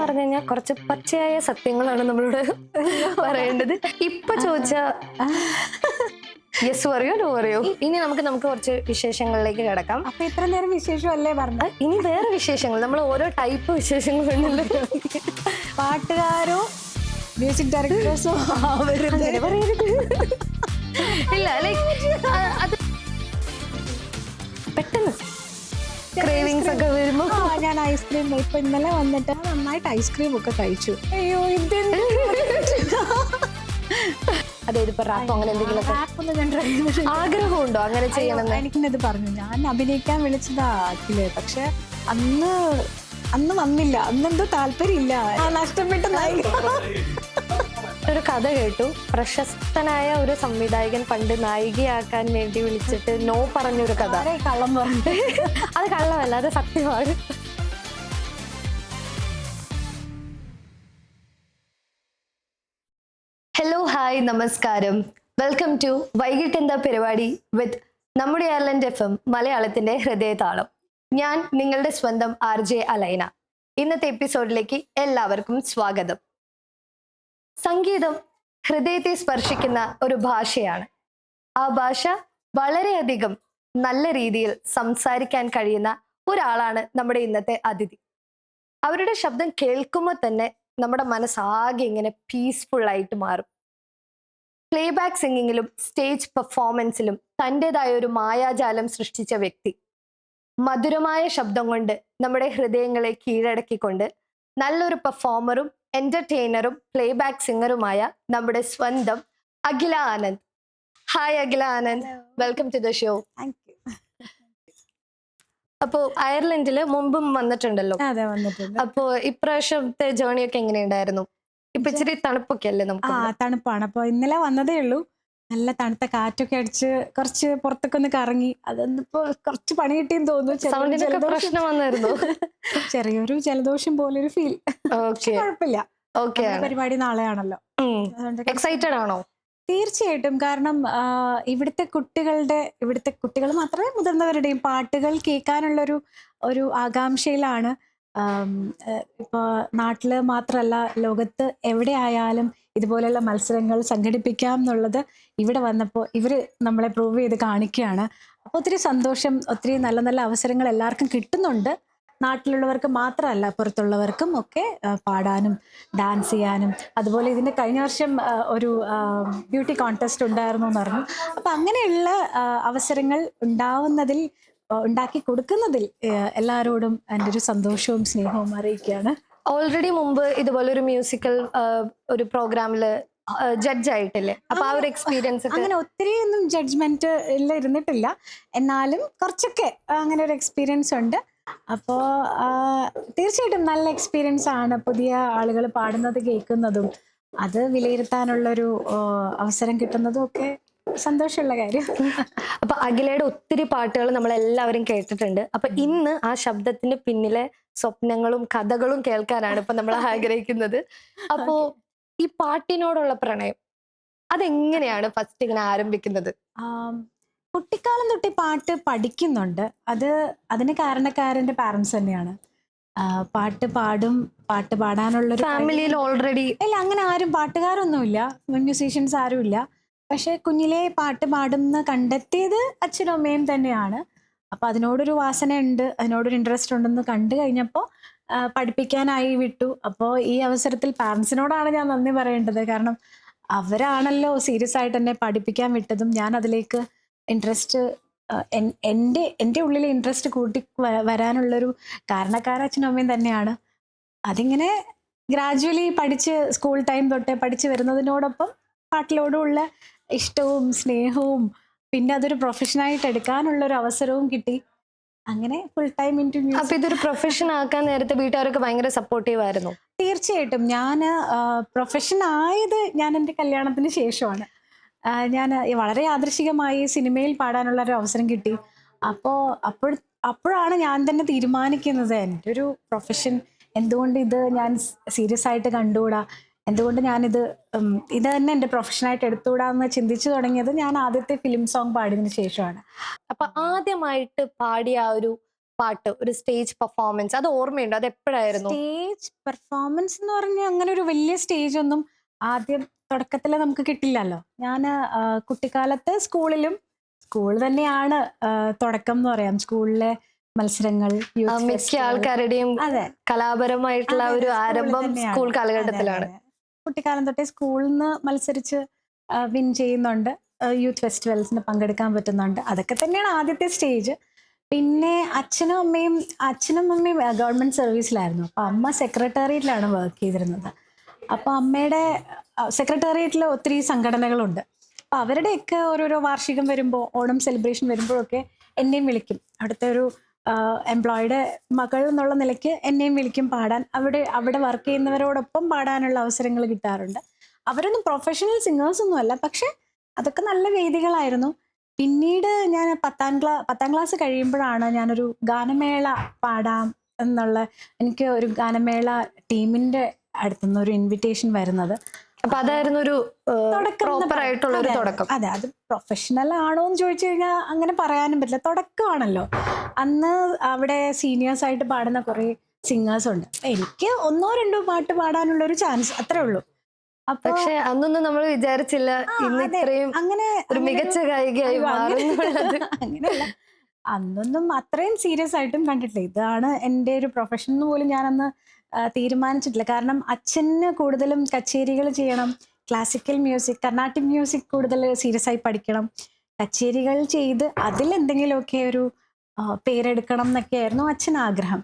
പറഞ്ഞു കഴിഞ്ഞാൽ കുറച്ച് പച്ചയായ സത്യങ്ങളാണ് നമ്മളോട് പറയേണ്ടത്. ഇപ്പൊ ചോദിച്ച യെസ് പറയോ നോ പറയോ? ഇനി നമുക്ക് കുറച്ച് വിശേഷങ്ങളിലേക്ക് കിടക്കാം. അപ്പൊ ഇത്ര നേരം വിശേഷമല്ലേ പറഞ്ഞത്? ഇനി വേറെ വിശേഷങ്ങൾ, നമ്മൾ ഓരോ ടൈപ്പ് വിശേഷങ്ങളുണ്ടല്ലോ. പാട്ടുകാരോ മ്യൂസിക് ഡയറക്ടേഴ്സോ അങ്ങനെ പറയരുത്. ഇല്ല, ലൈക്ക് അത് പെട്ടെന്ന് ക്രേവിങ്സ് ഒക്കെ വരുമ്പോ ഞാൻ ഐസ്ക്രീം ഇപ്പൊ ഇന്നലെ വന്നിട്ട് നന്നായിട്ട് ഐസ്ക്രീം ഒക്കെ കഴിച്ചു. അയ്യോ അതായത് ഇപ്പൊ റാപ്പോ അങ്ങനെ എന്തെങ്കിലും റാപ്പൊന്നും ഞാൻ ട്രൈ ചെയ്തിട്ടില്ല. ആഗ്രഹമുണ്ടോ അങ്ങനെ ചെയ്യണം? എനിക്കിത് പറഞ്ഞു, ഞാൻ അഭിനയിക്കാൻ വിളിച്ചതാ അഖില്, പക്ഷെ അന്ന് വന്നില്ല. അന്നെന്തോ താല്പര്യമില്ല, നഷ്ടപ്പെട്ട നായിക. ഒരു കഥ കേട്ടു, പ്രശസ്തനായ ഒരു സംവിധായകൻ പണ്ട് നായികയാക്കാൻ വേണ്ടി വിളിച്ചിട്ട് നോ പറഞ്ഞൊരു കഥ. കള്ളം പറഞ്ഞു. അത് കള്ളമല്ല, അത് സത്യമാണ്. ഹലോ, ഹായ്, നമസ്കാരം. വെൽക്കം ടു വൈകിട്ട് എന്താ പരിപാടി വിത്ത് നമ്മുടെ അയർലൻഡ് FM മലയാളത്തിന്റെ ഹൃദയതാളം. ഞാൻ നിങ്ങളുടെ സ്വന്തം RJ അലൈന. ഇന്നത്തെ എപ്പിസോഡിലേക്ക് എല്ലാവർക്കും സ്വാഗതം. സംഗീതം ഹൃദയത്തെ സ്പർശിക്കുന്ന ഒരു ഭാഷയാണ്. ആ ഭാഷ വളരെയധികം നല്ല രീതിയിൽ സംസാരിക്കാൻ കഴിയുന്ന ഒരാളാണ് നമ്മുടെ ഇന്നത്തെ അതിഥി. അവരുടെ ശബ്ദം കേൾക്കുമ്പോൾ തന്നെ നമ്മുടെ മനസ്സാകെ ഇങ്ങനെ പീസ്ഫുൾ ആയിട്ട് മാറും. പ്ലേബാക്ക് സിംഗിങ്ങിലും സ്റ്റേജ് പെർഫോമൻസിലും തൻ്റെതായ ഒരു മായാജാലം സൃഷ്ടിച്ച വ്യക്തി. മധുരമായ ശബ്ദം കൊണ്ട് നമ്മുടെ ഹൃദയങ്ങളെ കീഴടക്കിക്കൊണ്ട് നല്ലൊരു പെർഫോമറും എന്റർടൈനറും പ്ലേബാക്ക് സിംഗറുമായ നമ്മുടെ സ്വന്തം Akhila Anand. Hi Akhila Anand, welcome to the show. അപ്പോ അയർലൻഡില് മുമ്പും വന്നിട്ടുണ്ടല്ലോ. അതെ, വന്നിട്ടുണ്ട്. അപ്പോ ഇപ്രാവശ്യത്തെ ജേർണി ഒക്കെ എങ്ങനെയുണ്ടായിരുന്നു? ഇപ്പൊ ഇച്ചിരി തണുപ്പൊക്കെ അല്ലേ നമുക്ക്? തണുപ്പാണ്. അപ്പൊ ഇന്നലെ വന്നതേ ഉള്ളൂ. നല്ല തണുത്ത കാറ്റൊക്കെ അടിച്ച് കുറച്ച് പുറത്തൊക്കെ ഒന്ന് കറങ്ങി. അതൊന്നിപ്പോ കുറച്ച് പണി കിട്ടിയെന്ന് തോന്നുന്നു. സൗണ്ടിനൊക്കെ പ്രശ്നം വന്നായിരുന്നു? ചെറിയൊരു ജലദോഷം പോലൊരു ഫീൽ. കുഴപ്പമില്ല. പരിപാടി നാളെയാണല്ലോ. എക്സൈറ്റഡ് ആണോ? തീർച്ചയായിട്ടും. കാരണം ഇവിടുത്തെ കുട്ടികൾ മാത്രമേ മുതിർന്നവരുടെയും പാട്ടുകൾ കേൾക്കാനുള്ളൊരു ആകാംക്ഷയിലാണ്. ഇപ്പോൾ നാട്ടിൽ മാത്രമല്ല, ലോകത്ത് എവിടെ ആയാലും ഇതുപോലെയുള്ള മത്സരങ്ങൾ സംഘടിപ്പിക്കാം എന്നുള്ളത് ഇവിടെ വന്നപ്പോൾ ഇവർ നമ്മളെ പ്രൂവ് ചെയ്ത് കാണിക്കുകയാണ്. അപ്പോൾ ഒത്തിരി സന്തോഷം. ഒത്തിരി നല്ല നല്ല അവസരങ്ങൾ എല്ലാവർക്കും കിട്ടുന്നുണ്ട്. നാട്ടിലുള്ളവർക്ക് മാത്രമല്ല, പുറത്തുള്ളവർക്കും ഒക്കെ പാടാനും ഡാൻസ് ചെയ്യാനും. അതുപോലെ ഇതിൻ്റെ കഴിഞ്ഞ വർഷം ഒരു ബ്യൂട്ടി കോൺടെസ്റ്റ് ഉണ്ടായിരുന്നു എന്ന് പറഞ്ഞു. അപ്പം അങ്ങനെയുള്ള അവസരങ്ങൾ ഉണ്ടാക്കി കൊടുക്കുന്നതിൽ എല്ലാവരോടും എൻ്റെ ഒരു സന്തോഷവും സ്നേഹവും അറിയിക്കുകയാണ്. ഓൾറെഡി മുമ്പ് ഇതുപോലെ ഒരു മ്യൂസിക്കൽ ഒരു പ്രോഗ്രാമില് ജഡ്ജ് ആയിട്ടില്ലേ? അപ്പൊ ആ ഒരു എക്സ്പീരിയൻസ്? അങ്ങനെ ഒത്തിരി ഒന്നും ജഡ്ജ്മെന്റ് ഇരുന്നിട്ടില്ല, എന്നാലും കുറച്ചൊക്കെ അങ്ങനെ ഒരു എക്സ്പീരിയൻസ് ഉണ്ട്. അപ്പോൾ തീർച്ചയായിട്ടും നല്ല എക്സ്പീരിയൻസ് ആണ്. പുതിയ ആളുകൾ പാടുന്നത് കേൾക്കുന്നതും അത് വിലയിരുത്താനുള്ളൊരു അവസരം കിട്ടുന്നതും ഒക്കെ സന്തോഷമുള്ള കാര്യം. അപ്പൊ അഖിലയുടെ ഒത്തിരി പാട്ടുകൾ നമ്മളെല്ലാവരും കേട്ടിട്ടുണ്ട്. അപ്പൊ ഇന്ന് ആ ശബ്ദത്തിന് പിന്നിലെ സ്വപ്നങ്ങളും കഥകളും കേൾക്കാനാണ് ഇപ്പൊ നമ്മൾ ആഗ്രഹിക്കുന്നത്. അപ്പോ ഈ പാട്ടിനോടുള്ള പ്രണയം അതെങ്ങനെയാണ് ഫസ്റ്റ് ഇങ്ങനെ ആരംഭിക്കുന്നത്? കുട്ടിക്കാലം തൊട്ട് പാട്ട് പഠിക്കുന്നുണ്ട്. അതിന് കാരണക്കാരൻ്റെ പാരൻസ് തന്നെയാണ്. പാട്ട് പാടാനുള്ളൊരു ഫാമിലിയിൽ ഓൾറെഡി ഇല്ല, അങ്ങനെ ആരും പാട്ടുകാരൊന്നുമില്ല, മ്യൂസീഷ്യൻസ് ആരുമില്ല. പക്ഷെ കുഞ്ഞിലെ പാട്ട് പാടുന്ന കണ്ടെത്തിയത് അച്ഛനും അമ്മയും തന്നെയാണ്. അപ്പം അതിനോടൊരു വാസനയുണ്ട്, അതിനോടൊരു ഇൻട്രസ്റ്റ് ഉണ്ടെന്ന് കണ്ടു കഴിഞ്ഞപ്പോൾ പഠിപ്പിക്കാനായി വിട്ടു. അപ്പോൾ ഈ അവസരത്തിൽ പാരൻസിനോടാണ് ഞാൻ നന്ദി പറയേണ്ടത്. കാരണം അവരാണല്ലോ സീരിയസ് ആയിട്ട് എന്നെ പഠിപ്പിക്കാൻ വിട്ടതും ഞാൻ അതിലേക്ക് ഇൻട്രസ്റ്റ് എൻ്റെ ഉള്ളിലെ ഇൻട്രസ്റ്റ് കൂട്ടി വരാനുള്ളൊരു കാരണക്കാരൻ അച്ഛനും അമ്മയും തന്നെയാണ്. അതിങ്ങനെ ഗ്രാജുവലി സ്കൂൾ ടൈം തൊട്ടേ പഠിച്ച് വരുന്നതിനോടൊപ്പം പാട്ടിലോടുള്ള ഇഷ്ടവും സ്നേഹവും പിന്നെ അതൊരു പ്രൊഫഷനായിട്ട് എടുക്കാനുള്ളൊരു അവസരവും കിട്ടി. അങ്ങനെ ഫുൾ ടൈം ഇൻടു മ്യൂസിക്. അപ്പൊ ഇതൊരു പ്രൊഫഷൻ ആക്കാൻ നേരത്തെ വീട്ടുകാരൊക്കെ ഭയങ്കര സപ്പോർട്ടീവ് ആയിരുന്നു? തീർച്ചയായിട്ടും. ഞാൻ പ്രൊഫഷൻ ആയത് ഞാൻ എൻ്റെ കല്യാണത്തിന് ശേഷമാണ്. ഞാൻ വളരെ യാദൃശികമായി സിനിമയിൽ പാടാനുള്ള ഒരു അവസരം കിട്ടി. അപ്പോഴാണ് ഞാൻ തന്നെ തീരുമാനിക്കുന്നത് എൻ്റെ ഒരു പ്രൊഫഷൻ എന്തുകൊണ്ട് ഇത് ഞാൻ സീരിയസ് ആയിട്ട് കണ്ടുകൂടാ, എന്തുകൊണ്ട് ഞാനിത് തന്നെ എൻ്റെ പ്രൊഫഷനായിട്ട് എടുത്തുകൂടാന്ന് ചിന്തിച്ചു തുടങ്ങിയത് ഞാൻ ആദ്യത്തെ ഫിലിം സോങ് പാടിയതിന് ശേഷമാണ്. അപ്പൊ ആദ്യമായിട്ട് പാടിയ ആ ഒരു പാട്ട്, ഒരു സ്റ്റേജ് പെർഫോമൻസ് അത് ഓർമ്മയുണ്ടോ? അത് എപ്പോഴായിരുന്നു? സ്റ്റേജ് പെർഫോമൻസ് എന്ന് പറഞ്ഞാൽ അങ്ങനെ ഒരു വലിയ സ്റ്റേജ് ഒന്നും ആദ്യം തുടക്കത്തിൽ നമുക്ക് കിട്ടില്ലല്ലോ. ഞാൻ കുട്ടിക്കാലത്ത് സ്കൂൾ തന്നെയാണ് തുടക്കം എന്ന് പറയാം. സ്കൂളിലെ മത്സരങ്ങൾ, യൂത്ത് മിക്ക ഫെസ്റ്റിവൽ. ആൾക്കാരുടെയും അതെ കലാപരമായിട്ടുള്ള അതെ ഒരു അതെ, സ്കൂളിൽ ആരംഭം തന്നെയാണ്. സ്കൂൾ അതെ കാലഘട്ടത്തിലാണ്. അതെ, കുട്ടിക്കാലം തൊട്ടേ സ്കൂളിൽ നിന്ന് മത്സരിച്ച് വിൻ ചെയ്യുന്നുണ്ട്. യൂത്ത് ഫെസ്റ്റിവൽസിന് പങ്കെടുക്കാൻ പറ്റുന്നുണ്ട്. അതൊക്കെ തന്നെയാണ് ആദ്യത്തെ സ്റ്റേജ്. പിന്നെ അച്ഛനും അമ്മയും ഗവൺമെന്റ് സർവീസിലായിരുന്നു. അപ്പൊ അമ്മ സെക്രട്ടേറിയറ്റിലാണ് വർക്ക് ചെയ്തിരുന്നത്. അപ്പൊ അമ്മയുടെ സെക്രട്ടേറിയറ്റിൽ ഒത്തിരി സംഘടനകളുണ്ട്. അപ്പൊ അവരുടെയൊക്കെ ഓരോരോ വാർഷികം വരുമ്പോൾ, ഓണം സെലിബ്രേഷൻ വരുമ്പോഴൊക്കെ എന്നെയും വിളിക്കും. അവിടുത്തെ ഒരു എംപ്ലോയിയുടെ മകൾ എന്നുള്ള നിലയ്ക്ക് എന്നെയും വിളിക്കും പാടാൻ. അവിടെ വർക്ക് ചെയ്യുന്നവരോടൊപ്പം പാടാനുള്ള അവസരങ്ങൾ കിട്ടാറുണ്ട്. അവരൊന്നും പ്രൊഫഷണൽ സിംഗേഴ്സ് ഒന്നും അല്ല, പക്ഷെ അതൊക്കെ നല്ല വേദികളായിരുന്നു. പിന്നീട് ഞാൻ പത്താം ക്ലാസ് കഴിയുമ്പോഴാണ് ഞാനൊരു ഗാനമേള പാടാം എന്നുള്ള, എനിക്ക് ഒരു ഗാനമേള ടീമിന്റെ അടുത്തുനിന്ന് ഒരു ഇൻവിറ്റേഷൻ വരുന്നത്. അപ്പൊ അതായിരുന്നു ഒരു തുടക്കം എന്ന് പ്രോപ്പർ പറയാം. ആയിട്ടുള്ള ഒരു അതെ, തുടക്കം. അതെ, അത് പ്രൊഫഷണൽ ആണോ എന്ന് ചോദിച്ചു കഴിഞ്ഞാൽ അങ്ങനെ പറയാനും പറ്റില്ല. തുടക്കമാണല്ലോ. അന്ന് അവിടെ സീനിയേഴ്സ് ആയിട്ട് പാടുന്ന കുറെ സിംഗേഴ്സ് ഉണ്ട്. എനിക്ക് ഒന്നോ രണ്ടോ പാട്ട് പാടാനുള്ള ഒരു ചാൻസ്, അത്രേ ഉള്ളൂ. അപ്പൊ പക്ഷെ അന്നൊന്നും നമ്മൾ വിചാരിച്ചില്ല ഇന്ന് അതെ, ഇത്രയും അങ്ങനെ ഒരു മികച്ച ഗായികയായി അയ്യോ, മാറുന്നുള്ളത്. അങ്ങനെയല്ല. അന്നൊന്നും അത്രയും സീരിയസ് ആയിട്ടും കണ്ടിട്ടില്ല. ഇതാണ് എൻ്റെ ഒരു പ്രൊഫഷൻ എന്ന് പോലും ഞാനന്ന് തീരുമാനിച്ചിട്ടില്ല. കാരണം അച്ഛന് കൂടുതലും കച്ചേരികൾ ചെയ്യണം, ക്ലാസിക്കൽ മ്യൂസിക്, കർണാട്ടിക് മ്യൂസിക് കൂടുതൽ സീരിയസ് ആയി പഠിക്കണം, കച്ചേരികൾ ചെയ്ത് അതിലെന്തെങ്കിലുമൊക്കെ ഒരു പേരെടുക്കണം എന്നൊക്കെയായിരുന്നു അച്ഛൻ ആഗ്രഹം.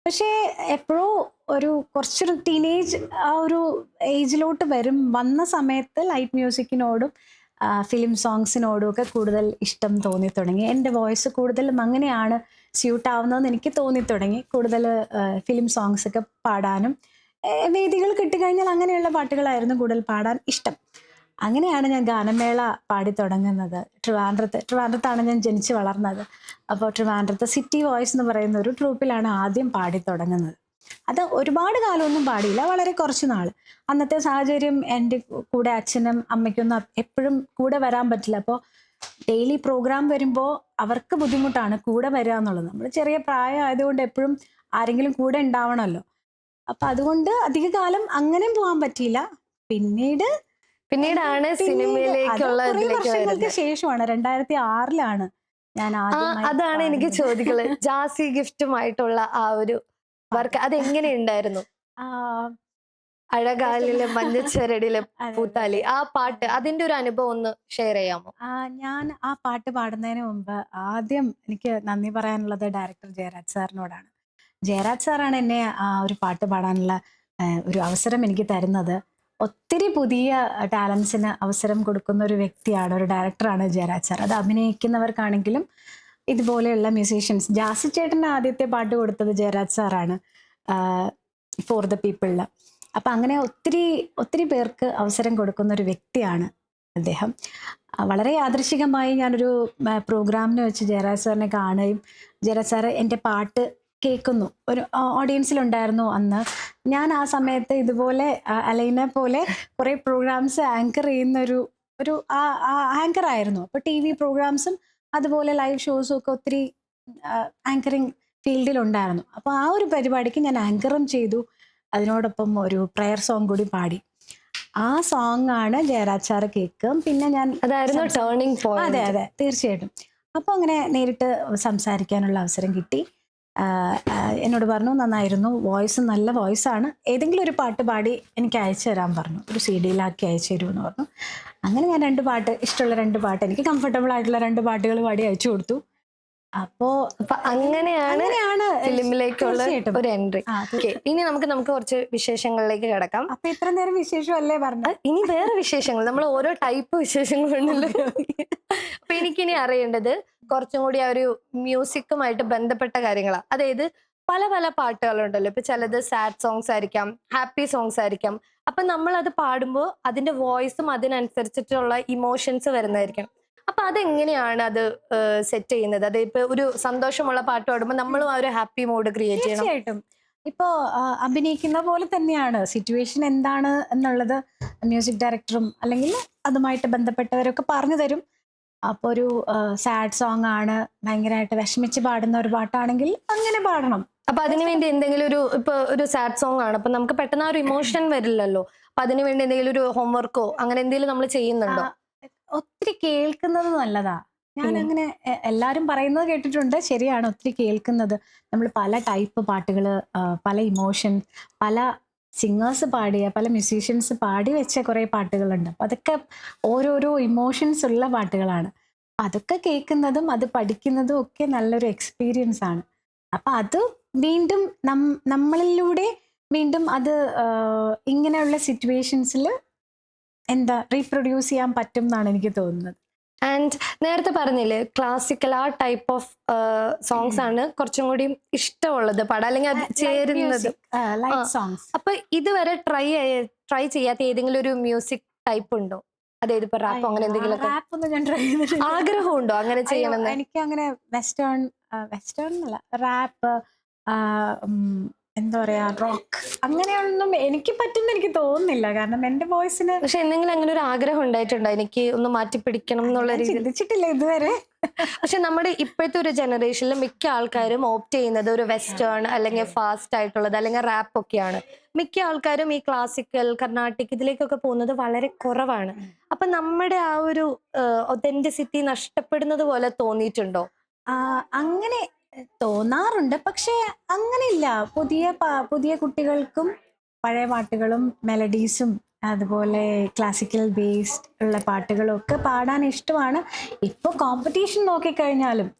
പക്ഷേ എപ്പോഴോ ഒരു കുറച്ചൊരു ടീനേജ് ആ ഒരു ഏജിലോട്ട് വന്ന സമയത്ത് ലൈറ്റ് മ്യൂസിക്കിനോടും ഫിലിം സോങ്സിനോടും ഒക്കെ കൂടുതൽ ഇഷ്ടം തോന്നി തുടങ്ങി. എൻ്റെ വോയിസ് കൂടുതലും അങ്ങനെയാണ് സ്യൂട്ട് ആവുന്നതെന്ന് എനിക്ക് തോന്നി തുടങ്ങി. കൂടുതൽ ഫിലിം സോങ്സ് ഒക്കെ പാടാനും വേദികൾ കിട്ടിക്കഴിഞ്ഞാൽ അങ്ങനെയുള്ള പാട്ടുകളായിരുന്നു കൂടുതൽ പാടാൻ ഇഷ്ടം. അങ്ങനെയാണ് ഞാൻ ഗാനമേള പാടി തുടങ്ങുന്നത്. ട്രിവാൻഡ്രത്താണ് ഞാൻ ജനിച്ച് വളർന്നത്. അപ്പോൾ ട്രിവാൻഡ്രത്ത് സിറ്റി വോയിസ് എന്ന് പറയുന്ന ഒരു ട്രൂപ്പിലാണ് ആദ്യം പാടി തുടങ്ങുന്നത്. അത് ഒരുപാട് കാലമൊന്നും പാടിയില്ല, വളരെ കുറച്ച് നാൾ. അന്നത്തെ സാഹചര്യം എൻ്റെ കൂടെ അച്ഛനും അമ്മയ്ക്കൊന്നും എപ്പോഴും കൂടെ വരാൻ പറ്റില്ല. അപ്പോൾ ഡെയിലി പ്രോഗ്രാം വരുമ്പോൾ അവർക്ക് ബുദ്ധിമുട്ടാണ് കൂടെ വരിക എന്നുള്ളത്. നമ്മൾ ചെറിയ പ്രായം ആയതുകൊണ്ട് എപ്പോഴും ആരെങ്കിലും കൂടെ ഉണ്ടാവണമല്ലോ. അപ്പം അതുകൊണ്ട് അധിക കാലം അങ്ങനെയും പോകാൻ പറ്റിയില്ല. പിന്നീടാണ് സിനിമയിലേക്കുള്ള കുറേ ഇതിലേക്ക് വർഷങ്ങൾക്ക് വരുന്നത്. ശേഷമാണ്, 2006 ഞാൻ ആദ്യമായി അതാണ് എനിക്ക് പാടുന്നത്. ചോദിക്കുന്നത്. ജാസി ഗിഫ്റ്റുമായിട്ടുള്ള ആ ഒരു വർക്ക് അത് എങ്ങനെയുണ്ടായിരുന്നു? ആ, അഴകാലിലെ മഞ്ഞച്ചരടിലെ അതെ, പൂത്താലി, ആ പാട്ട്, അതെ. അതിന്റെ ഒരു അനുഭവം ഒന്ന് ഷെയർ ചെയ്യാമോ? ഞാൻ ആ പാട്ട് പാടുന്നതിന് മുമ്പ് ആദ്യം എനിക്ക് നന്ദി പറയാനുള്ളത് ഡയറക്ടർ ജയരാജ് സാറിനോടാണ്. ജയരാജ് സാറാണ് എന്നെ ആ ഒരു പാട്ട് പാടാനുള്ള ഒരു അവസരം എനിക്ക് തരുന്നത്. ഒത്തിരി പുതിയ ടാലൻസിന് അവസരം കൊടുക്കുന്ന ഒരു വ്യക്തിയാണ്, ഒരു ഡയറക്ടറാണ് ജയരാജ് സാർ. അത് അഭിനയിക്കുന്നവർക്കാണെങ്കിലും ഇതുപോലെയുള്ള മ്യൂസീഷ്യൻസ്. ജാസി ചേട്ടന് ആദ്യത്തെ പാട്ട് കൊടുത്തത് ജയരാജ് സാറാണ്, ഫോർ ദ പീപ്പിളിൽ. അപ്പം അങ്ങനെ ഒത്തിരി ഒത്തിരി പേർക്ക് അവസരം കൊടുക്കുന്ന ഒരു വ്യക്തിയാണ് അദ്ദേഹം. വളരെ യാദൃശികമായി ഞാനൊരു പ്രോഗ്രാമിന് വെച്ച് ജയരാജ് സാറിനെ കാണുകയും ജയരാജ് സാറ് എൻ്റെ പാട്ട് കേൾക്കുന്നു. ഒരു ഓഡിയൻസിലുണ്ടായിരുന്നു അന്ന്. ഞാൻ ആ സമയത്ത് ഇതുപോലെ അലൈനെ പോലെ കുറേ പ്രോഗ്രാംസ് ആങ്കർ ചെയ്യുന്ന ഒരു ആങ്കർ ആയിരുന്നു. അപ്പോൾ ടി വി പ്രോഗ്രാംസും അതുപോലെ ലൈവ് ഷോസും ഒക്കെ ഒത്തിരി ആങ്കറിങ് ഫീൽഡിലുണ്ടായിരുന്നു. അപ്പോൾ ആ ഒരു പരിപാടിക്ക് ഞാൻ ആങ്കറും ചെയ്തു, അതിനോടൊപ്പം ഒരു പ്രയർ സോങ് കൂടി പാടി. ആ സോങ് ആണ് ജയരാജ് സാറ് കേൾക്കും. പിന്നെ ഞാൻ അതായിരുന്നു ടേണിംഗ് അതെ പോയിന്റ്. അതെ, തീർച്ചയായിട്ടും. അപ്പോൾ അങ്ങനെ നേരിട്ട് സംസാരിക്കാനുള്ള അവസരം കിട്ടി. എന്നോട് പറഞ്ഞു നന്നായിരുന്നു, വോയിസ് നല്ല വോയിസാണ്, ഏതെങ്കിലും ഒരു പാട്ട് പാടി എനിക്ക് അയച്ചു തരാൻ പറഞ്ഞു, ഒരു CD-യിലാക്കി അയച്ചു തരുമെന്ന് പറഞ്ഞു. അങ്ങനെ ഞാൻ ഇഷ്ടമുള്ള 2 പാട്ട്, എനിക്ക് കംഫർട്ടബിൾ ആയിട്ടുള്ള 2 പാട്ടുകൾ പാടി അയച്ചു കൊടുത്തു. അപ്പൊ അങ്ങനെയാണ് ഫിലിമിലേക്കുള്ള തീർച്ചയായിട്ടും. ഒരു എൻട്രി. ഇനി നമുക്ക് കുറച്ച് വിശേഷങ്ങളിലേക്ക് കിടക്കാം. അപ്പൊ ഇത്ര നേരം വിശേഷമല്ലേ പറഞ്ഞു? ഇനി വേറെ വിശേഷങ്ങൾ, നമ്മൾ ഓരോ ടൈപ്പ് വിശേഷങ്ങളുണ്ടല്ലോ. അപ്പൊ എനിക്കിനി അറിയേണ്ടത് കുറച്ചും കൂടി ആ ഒരു മ്യൂസിക്കുമായിട്ട് ബന്ധപ്പെട്ട കാര്യങ്ങളാണ്. അതായത് പല പല പാട്ടുകളുണ്ടല്ലോ. ഇപ്പൊ ചിലത് സാഡ് സോങ്സ് ആയിരിക്കാം, ഹാപ്പി സോങ്സ് ആയിരിക്കാം. അപ്പൊ നമ്മൾ അത് പാടുമ്പോൾ അതിന്റെ വോയിസും അതിനനുസരിച്ചിട്ടുള്ള ഇമോഷൻസ് വരുന്നതായിരിക്കും. അപ്പൊ അതെങ്ങനെയാണ് അത് സെറ്റ് ചെയ്യുന്നത്? അത് ഇപ്പൊ ഒരു സന്തോഷമുള്ള പാട്ട് പാടുമ്പോൾ നമ്മളും ആ ഒരു ഹാപ്പി മൂഡ് ക്രിയേറ്റ് ചെയ്യണം. തീർച്ചയായിട്ടും. ഇപ്പോ അഭിനയിക്കുന്ന പോലെ തന്നെയാണ് സിറ്റുവേഷൻ എന്താണ് എന്നുള്ളത് മ്യൂസിക് ഡയറക്ടറും അല്ലെങ്കിൽ അതുമായിട്ട് ബന്ധപ്പെട്ടവരൊക്കെ പറഞ്ഞു തരും. അപ്പോൾ ഒരു സാഡ് സോങ് ആണ്, ഭയങ്കരമായിട്ട് വിഷമിച്ച് പാടുന്ന ഒരു പാട്ടാണെങ്കിൽ അങ്ങനെ പാടണം. അപ്പൊ അതിനുവേണ്ടി എന്തെങ്കിലും ഇപ്പൊ ഒരു സാഡ് സോങ് ആണ്, അപ്പൊ നമുക്ക് പെട്ടെന്ന് ആ ഒരു ഇമോഷൻ വരില്ലല്ലോ. അപ്പൊ അതിനുവേണ്ടി എന്തെങ്കിലും ഒരു ഹോംവർക്കോ അങ്ങനെ എന്തെങ്കിലും നമ്മൾ ചെയ്യുന്നുണ്ടോ? ഒത്തിരി കേൾക്കുന്നത് നല്ലതാ. ഞാൻ അങ്ങനെ എല്ലാരും പറയുന്നത് കേട്ടിട്ടുണ്ട്, ശരിയാണ്. ഒത്തിരി കേൾക്കുന്നത്, നമ്മൾ പല ടൈപ്പ് പാട്ടുകൾ, പല ഇമോഷൻ, പല സിംഗേഴ്സ് പാടിയ, പല മ്യൂസീഷ്യൻസ് പാടി വെച്ച കുറെ പാട്ടുകളുണ്ട്. അപ്പൊ അതൊക്കെ ഓരോരോ ഇമോഷൻസ് ഉള്ള പാട്ടുകളാണ്. അതൊക്കെ കേൾക്കുന്നതും അത് പഠിക്കുന്നതും ഒക്കെ നല്ലൊരു എക്സ്പീരിയൻസ് ആണ്. അപ്പൊ അത് വീണ്ടും നമ്മളിലൂടെ വീണ്ടും അത് ഇങ്ങനെയുള്ള സിറ്റുവേഷൻസിൽ റീപ്രൊഡ്യൂസ് ചെയ്യാൻ പറ്റും എന്നാണ് എനിക്ക് തോന്നുന്നത്. ആൻഡ് നേരത്തെ പറഞ്ഞില്ലേ ക്ലാസിക്കൽ ആ ടൈപ്പ് ഓഫ് സോങ്സ് ആണ് കുറച്ചും കൂടി ഇഷ്ടമുള്ളത് പാടാൻ, അല്ലെങ്കിൽ അത് ചേരുന്നത്. അപ്പൊ ഇതുവരെ ട്രൈ ചെയ്യാത്ത ഏതെങ്കിലും ഒരു മ്യൂസിക് ടൈപ്പ് ഉണ്ടോ? അതായത് ഇപ്പൊ റാപ്പ് അങ്ങനെ എന്തെങ്കിലും ആഗ്രഹമുണ്ടോ അങ്ങനെ ചെയ്യണം? എനിക്ക് അങ്ങനെ വെസ്റ്റേൺ അല്ല, റാപ്പ്, എന്താ പറയാ, റോക്ക് അങ്ങനെയൊന്നും എനിക്ക് പറ്റുന്ന എനിക്ക് തോന്നുന്നില്ല. കാരണം എന്റെ വോയിസിന്. പക്ഷെ എന്തെങ്കിലും അങ്ങനെ ഒരു ആഗ്രഹം ഉണ്ടായിട്ടുണ്ടോ എനിക്ക് ഒന്ന് മാറ്റി പിടിക്കണം എന്നുള്ള രീതിയിൽ? ചിന്തിച്ചിട്ടില്ല ഇതുവരെ. പക്ഷെ നമ്മുടെ ഇപ്പോഴത്തെ ഒരു ജനറേഷനിൽ മിക്ക ആൾക്കാരും ഓപ്റ്റ് ചെയ്യുന്നത് ഒരു വെസ്റ്റേൺ അല്ലെങ്കിൽ ഫാസ്റ്റ് ആയിട്ടുള്ളത് അല്ലെങ്കിൽ റാപ്പ് ഒക്കെയാണ്. മിക്ക ആൾക്കാരും ഈ ക്ലാസിക്കൽ കർണാട്ടിക് ഇതിലേക്കൊക്കെ പോകുന്നത് വളരെ കുറവാണ്. അപ്പൊ നമ്മുടെ ആ ഒരു ഒതന്റിസിറ്റി നഷ്ടപ്പെടുന്നത് പോലെ തോന്നിയിട്ടുണ്ടോ? അങ്ങനെ തോന്നാറുണ്ട്, പക്ഷെ അങ്ങനെയില്ല. പുതിയ കുട്ടികൾക്കും പഴയ പാട്ടുകളും മെലഡീസും അതുപോലെ ക്ലാസിക്കൽ ബേസ്ഡ് ഉള്ള പാട്ടുകളും ഒക്കെ പാടാൻ ഇഷ്ടമാണ്. ഇപ്പോൾ കോമ്പറ്റീഷൻ നോക്കിക്കഴിഞ്ഞാലും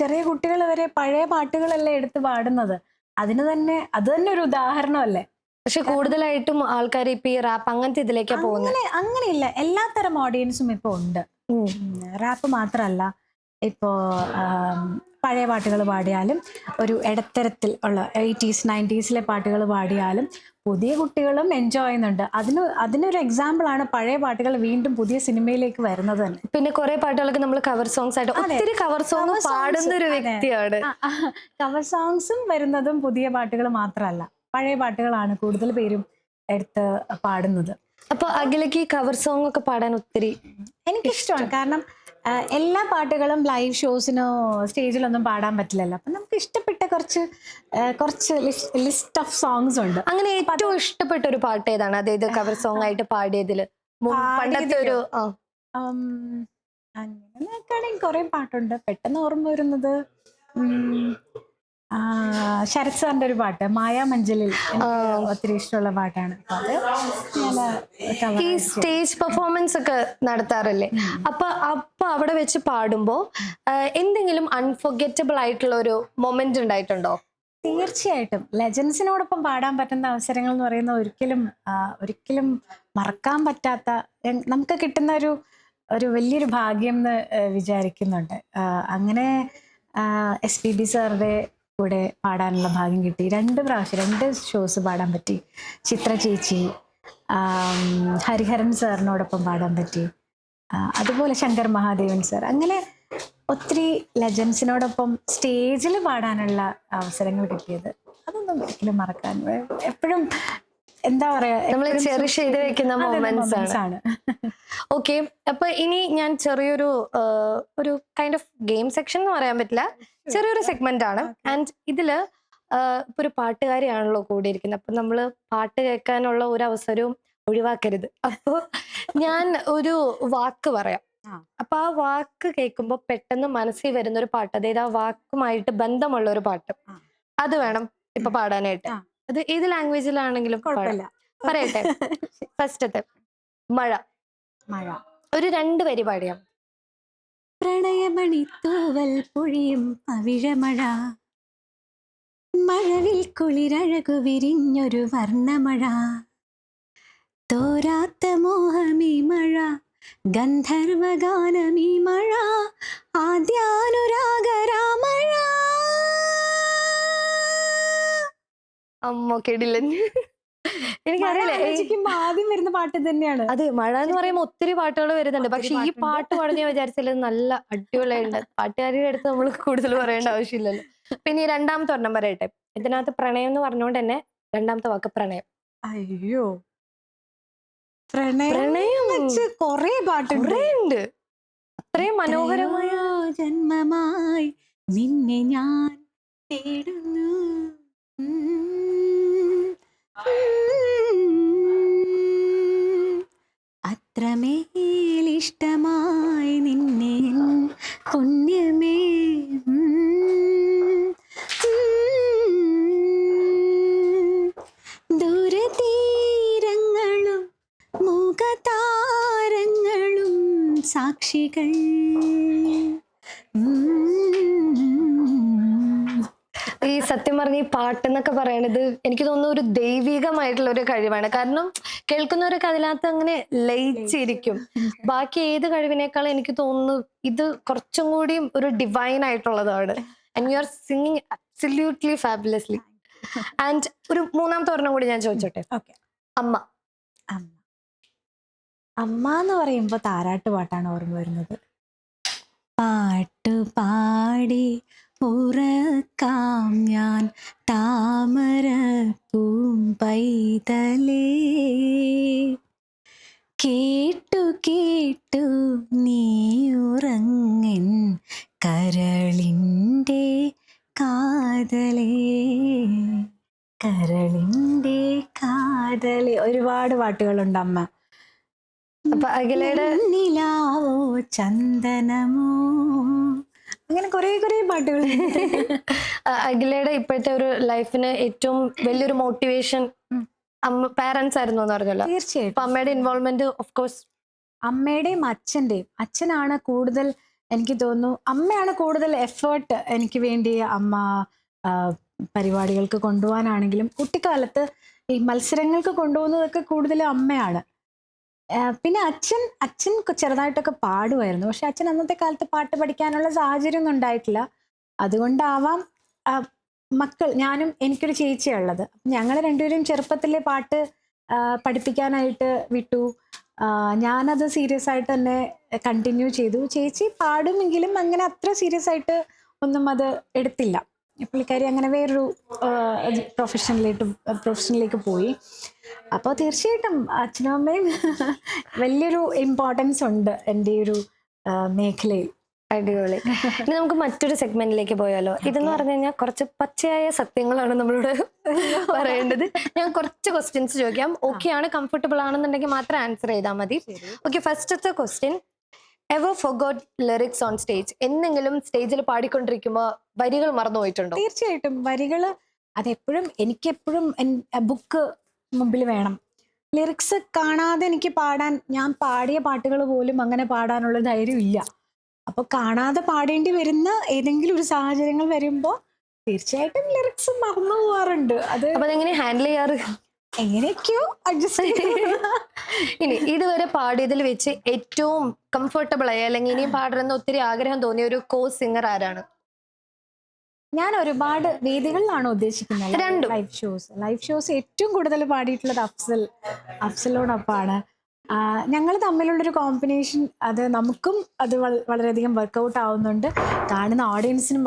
ചെറിയ കുട്ടികൾ വരെ പഴയ പാട്ടുകളല്ലേ എടുത്ത് പാടുന്നത്. അത് തന്നെ ഒരു ഉദാഹരണമല്ലേ. പക്ഷെ കൂടുതലായിട്ടും ആൾക്കാർ ഇപ്പൊ ഈ റാപ്പ് അങ്ങനത്തെ ഇതിലേക്കാ പോകുന്നത്. അങ്ങനെയില്ല, എല്ലാത്തരം ഓഡിയൻസും ഇപ്പൊ ഉണ്ട്. റാപ്പ് മാത്രമല്ല, ഇപ്പോ പഴയ പാട്ടുകൾ പാടിയാലും, ഒരു ഇടത്തരത്തിൽ ഉള്ള 80s 90s പാട്ടുകൾ പാടിയാലും പുതിയ കുട്ടികളും എൻജോയ് ചെയ്യുന്നുണ്ട്. അതിനൊരു എക്സാമ്പിൾ ആണ് പഴയ പാട്ടുകൾ വീണ്ടും പുതിയ സിനിമയിലേക്ക് വരുന്നത് തന്നെ. പിന്നെ കുറെ പാട്ടുകളൊക്കെ നമ്മൾ കവർ സോങ്സ് ആയിട്ട് ഒത്തിരി കവർ സോങ് പാടുന്ന ഒരു വ്യക്തിയാണ്. കവർ സോങ്സും വരുന്നതും പുതിയ പാട്ടുകൾ മാത്രമല്ല, പഴയ പാട്ടുകളാണ് കൂടുതൽ പേരും എടുത്ത് പാടുന്നത്. അപ്പൊ അഖിലക്ക് കവർ സോങ് ഒക്കെ പാടാൻ ഒത്തിരി എനിക്കിഷ്ടമാണ്. കാരണം എല്ലാ പാട്ടുകളും ലൈവ് ഷോസിനോ സ്റ്റേജിലൊന്നും പാടാൻ പറ്റില്ലല്ലോ. അപ്പൊ നമുക്ക് ഇഷ്ടപ്പെട്ട കുറച്ച് ലിസ്റ്റ് ഓഫ് സോങ്സ് ഉണ്ട്. അങ്ങനെ ഏറ്റവും ഇഷ്ടപ്പെട്ട ഒരു പാട്ട് ഏതാണ്? അതായത് കവർ സോങ് ആയിട്ട് പാടിയതില് പണ്ടത്തെ ഒരു അങ്ങനെ കുറെ പാട്ടുണ്ട്. പെട്ടെന്ന് ഓർമ്മ വരുന്നത് ശരത് സാറിന്റെ ഒരു പാട്ട്, മായാമഞ്ചലിൽ, ഒത്തിരി ഇഷ്ടമുള്ള പാട്ടാണ്. ഈ സ്റ്റേജ് പെർഫോമൻസ് ഒക്കെ നടത്താറില്ലേ? അപ്പൊ അവിടെ വെച്ച് പാടുമ്പോ എന്തെങ്കിലും അൺഫോർഗറ്റബിൾ ആയിട്ടുള്ള ഒരു മൊമെന്റ് ഉണ്ടായിട്ടുണ്ടോ? തീർച്ചയായിട്ടും. ലെജൻസിനോടൊപ്പം പാടാൻ പറ്റുന്ന അവസരങ്ങൾ എന്ന് പറയുന്നത് ഒരിക്കലും മറക്കാൻ പറ്റാത്ത, നമുക്ക് കിട്ടുന്ന ഒരു വലിയൊരു ഭാഗ്യം എന്ന് വിചാരിക്കുന്നുണ്ട്. അങ്ങനെ SPB സാറുടെ കൂടെ പാടാനുള്ള ഭാഗ്യം കിട്ടി. 2 പ്രാവശ്യം 2 ഷോസ് പാടാൻ പറ്റി. ചിത്ര ചേച്ചി, ഹരിഹരൻ സാറിനോടൊപ്പം പാടാൻ പറ്റി. അതുപോലെ ശങ്കർ മഹാദേവൻ സാർ, അങ്ങനെ ഒത്തിരി ലെജൻസിനോടൊപ്പം സ്റ്റേജിൽ പാടാനുള്ള അവസരങ്ങൾ കിട്ടിയത് അതൊന്നും ഒരിക്കലും മറക്കാൻ, എപ്പോഴും എന്താ പറയാ, നമ്മൾ ചെറിഷ് ചെയ്ത് വെക്കുന്ന മൊമെന്റ്സ് ആണ്. ഓക്കെ, അപ്പൊ ഇനി ഞാൻ ചെറിയൊരു ഒരു കൈൻഡ് ഓഫ് ഗെയിം സെക്ഷൻ എന്ന് പറയാൻ പറ്റില്ല, ചെറിയൊരു സെഗ്മെന്റ് ആണ്. ആൻഡ് ഇതില് ഇപ്പൊ ഒരു പാട്ടുകാരിയാണല്ലോ കൂടെ ഇരിക്കുന്നത്, അപ്പൊ നമ്മള് പാട്ട് കേൾക്കാനുള്ള ഒരു അവസരവും ഒഴിവാക്കരുത്. അപ്പൊ ഞാൻ ഒരു വാക്ക് പറയാം, അപ്പൊ ആ വാക്ക് കേൾക്കുമ്പോ പെട്ടെന്ന് മനസ്സിൽ വരുന്ന ഒരു പാട്ട്, അതായത് ആ വാക്കുമായിട്ട് ബന്ധമുള്ള ഒരു പാട്ട്, അത് വേണം ഇപ്പൊ പാടാനായിട്ട്. അത് ഏത് ലാംഗ്വേജിലാണെങ്കിലും പറയട്ടെ. ഫസ്റ്റത്തെ മഴ. ഒരു 2 വരി പാടിയാ. പ്രണയമണി തൂവൽ പൊഴിയും അവിഴമഴ, മഴവിൽ കുളിരഴകു വിരിഞ്ഞൊരു വർണ്ണമഴ, തോരാത്ത മോഹമീ മഴ, ഗന്ധർവഗാനമീ മഴ, ആദ്യാനുരാഗരാമഴ. അമ്മ കേടില്ല, എനിക്കറിയില്ല. ആദ്യം വരുന്ന പാട്ട് തന്നെയാണ്. അതെ, മഴ എന്ന് പറയുമ്പോൾ ഒത്തിരി പാട്ടുകൾ വരുന്നുണ്ട്. പക്ഷെ ഈ പാട്ട് പാടുന്ന ഞാൻ വിചാരിച്ചാൽ നല്ല അടിപൊളിയുണ്ട്. പാട്ടുകാരുടെ അടുത്ത് നമ്മൾ കൂടുതൽ പറയേണ്ട ആവശ്യമില്ലല്ലോ. പിന്നെ ഈ 2ാമത്തെ ഒരെണ്ണം പറയട്ടെ. ഇതിനകത്ത് പ്രണയം എന്ന് പറഞ്ഞുകൊണ്ട് തന്നെ 2ാമത്തെ വാക്ക് പ്രണയം. അയ്യോ, പ്രണയം കൊറേ പാട്ടുണ്ട്. അത്രയും മനോഹരമായ ജന്മമായി നിന്നെ ഞാൻ തേടുന്നു. അത്രമേൽ ഇഷ്ടമായി നിന്നെ എൻ പുണ്യമേ. ദൂരതീരങ്ങളും മുഖതാരങ്ങളും സാക്ഷികൾ. ഈ സത്യം പറഞ്ഞ ഈ പാട്ടെന്നൊക്കെ പറയണത് എനിക്ക് തോന്നുന്നു ഒരു ദൈവികമായിട്ടുള്ള ഒരു കഴിവാണ്. കാരണം കേൾക്കുന്നവരൊക്കെ അതിനകത്ത് അങ്ങനെ ലയിച്ചിരിക്കും. ബാക്കി ഏത് കഴിവിനേക്കാളും എനിക്ക് തോന്നുന്നു ഇത് കുറച്ചും കൂടിയും ഒരു ഡിവൈൻ ആയിട്ടുള്ളതാണ്. And you are singing absolutely fabulously. And ഒരു മൂന്നാമത്തെ ഒരെണ്ണം കൂടി ഞാൻ ചോദിച്ചോട്ടെ. ഓക്കെ. അമ്മ. അമ്മ അമ്മ എന്ന് പറയുമ്പോൾ താരാട്ട് പാട്ടാണ് ഓർമ്മ വരുന്നത്. പാട്ടുപാടി ഉറക്കാം ഞാൻ താമര പൂമ്പൈതലേ, കേട്ടു കേട്ടു നീ ഉറങ്ങിൻ കരളിൻ്റെ കാതലേ, കരളിൻ്റെ കാതലേ. ഒരുപാട് പാട്ടുകളുണ്ട് അമ്മ. അപ്പൊ അഖിലയുടെ നിലാവോ ചന്ദനമോ, അങ്ങനെ കുറെ പാട്ടുകൾ. അഖിലയുടെ ഇപ്പോഴത്തെ ഒരു ലൈഫിന് ഏറ്റവും വലിയൊരു മോട്ടിവേഷൻ അമ്മ പാരന്റ്സ് ആയിരുന്നു എന്ന് പറഞ്ഞല്ലോ. തീർച്ചയായിട്ടും. അപ്പൊ അമ്മയുടെ ഇൻവോൾവ്മെന്റ് ഓഫ് കോഴ്സ് അമ്മയുടെയും അച്ഛൻ്റെയും. അച്ഛനാണ് കൂടുതൽ, എനിക്ക് തോന്നുന്നു അമ്മയാണ് കൂടുതൽ എഫേർട്ട് എനിക്ക് വേണ്ടി അമ്മ പരിപാടികൾക്ക് കൊണ്ടുപോകാനാണെങ്കിലും കുട്ടിക്കാലത്ത് ഈ മത്സരങ്ങൾക്ക് കൊണ്ടുപോകുന്നതൊക്കെ കൂടുതലും അമ്മയാണ്. പിന്നെ അച്ഛൻ ചെറുതായിട്ടൊക്കെ പാടുമായിരുന്നു. പക്ഷെ അച്ഛൻ അന്നത്തെ കാലത്ത് പാട്ട് പഠിക്കാനുള്ള സാഹചര്യം ഒന്നും ഉണ്ടായിട്ടില്ല. അതുകൊണ്ടാവാം മക്കൾ, ഞാനും എനിക്കൊരു ചേച്ചിയാണ് ഉള്ളത്. ഞങ്ങൾ രണ്ടുപേരും ചെറുപ്പത്തിലെ പാട്ട് പഠിപ്പിക്കാനായിട്ട് വിട്ടു. ഞാനത് സീരിയസ് ആയിട്ട് തന്നെ കണ്ടിന്യൂ ചെയ്തു. ചേച്ചി പാടുമെങ്കിലും അങ്ങനെ അത്ര സീരിയസ് ആയിട്ട് ഒന്നും അത് എടുത്തില്ല. പുള്ളിക്കാരി അങ്ങനെ വേറൊരു പ്രൊഫഷനിലേക്ക് പോയി. അപ്പോൾ തീർച്ചയായിട്ടും അച്ഛനും അമ്മയും വലിയൊരു ഇമ്പോർട്ടൻസ് ഉണ്ട് എൻ്റെ ഒരു മേഖലയിൽ. അടിപൊളി. ഇനി നമുക്ക് മറ്റൊരു സെഗ്മെന്റിലേക്ക് പോയാലോ. ഇതെന്ന് പറഞ്ഞു കഴിഞ്ഞാൽ കുറച്ച് പച്ചയായ സത്യങ്ങളാണ് നമ്മളോട് പറയേണ്ടത്. ഞാൻ കുറച്ച് ക്വസ്റ്റ്യൻസ് ചോദിക്കാം. ഓക്കെ ആണ്, കംഫർട്ടബിൾ ആണെന്നുണ്ടെങ്കിൽ മാത്രം ആൻസർ ചെയ്താൽ മതി. ഓക്കെ, ഫസ്റ്റത്തെ question, ever forgot lyrics on stage? എന്തെങ്കിലും സ്റ്റേജിൽ പാടിക്കൊണ്ടിരിക്കുമ്പോൾ വരികൾ മറന്നു പോയിട്ടുണ്ടോ? തീർച്ചയായിട്ടും. വരികൾ അതെപ്പോഴും എനിക്കെപ്പോഴും ബുക്ക് മുമ്പിൽ വേണം. ലിറിക്സ് കാണാതെ എനിക്ക് പാടാൻ, ഞാൻ പാടിയ പാട്ടുകൾ പോലും അങ്ങനെ പാടാനുള്ള ധൈര്യം ഇല്ല. അപ്പോൾ കാണാതെ പാടേണ്ടി വരുന്ന ഏതെങ്കിലും ഒരു സാഹചര്യങ്ങൾ വരുമ്പോൾ തീർച്ചയായിട്ടും ലിറിക്സ് മറന്നു പോവാറുണ്ട്. അതെങ്ങനെ ഹാൻഡിൽ ചെയ്യാറ്? എങ്ങനെയൊക്കെയോ അഡ്ജസ്റ്റ് ചെയ്യും. ഇനി ഇതുവരെ പാടിയതിൽ വെച്ച് ഏറ്റവും കംഫർട്ടബിൾ ആയ അല്ലെങ്കിൽ ഇനിയും പാടണമെന്ന് ഒത്തിരി ആഗ്രഹം തോന്നിയ ഒരു കോ സിംഗർ ആരാണ്? ഞാൻ ഒരുപാട് വേദികളിലാണ് ഉദ്ദേശിക്കുന്നത്. ലൈവ് ഷോസ് ഏറ്റവും കൂടുതൽ പാടിയിട്ടുള്ളത് അഫ്സലോടൊപ്പമാണ്. ഞങ്ങൾ തമ്മിലുള്ളൊരു കോമ്പിനേഷൻ, അത് നമുക്കും അത് വളരെയധികം വർക്കൗട്ട് ആവുന്നുണ്ട്. കാണുന്ന ഓഡിയൻസിനും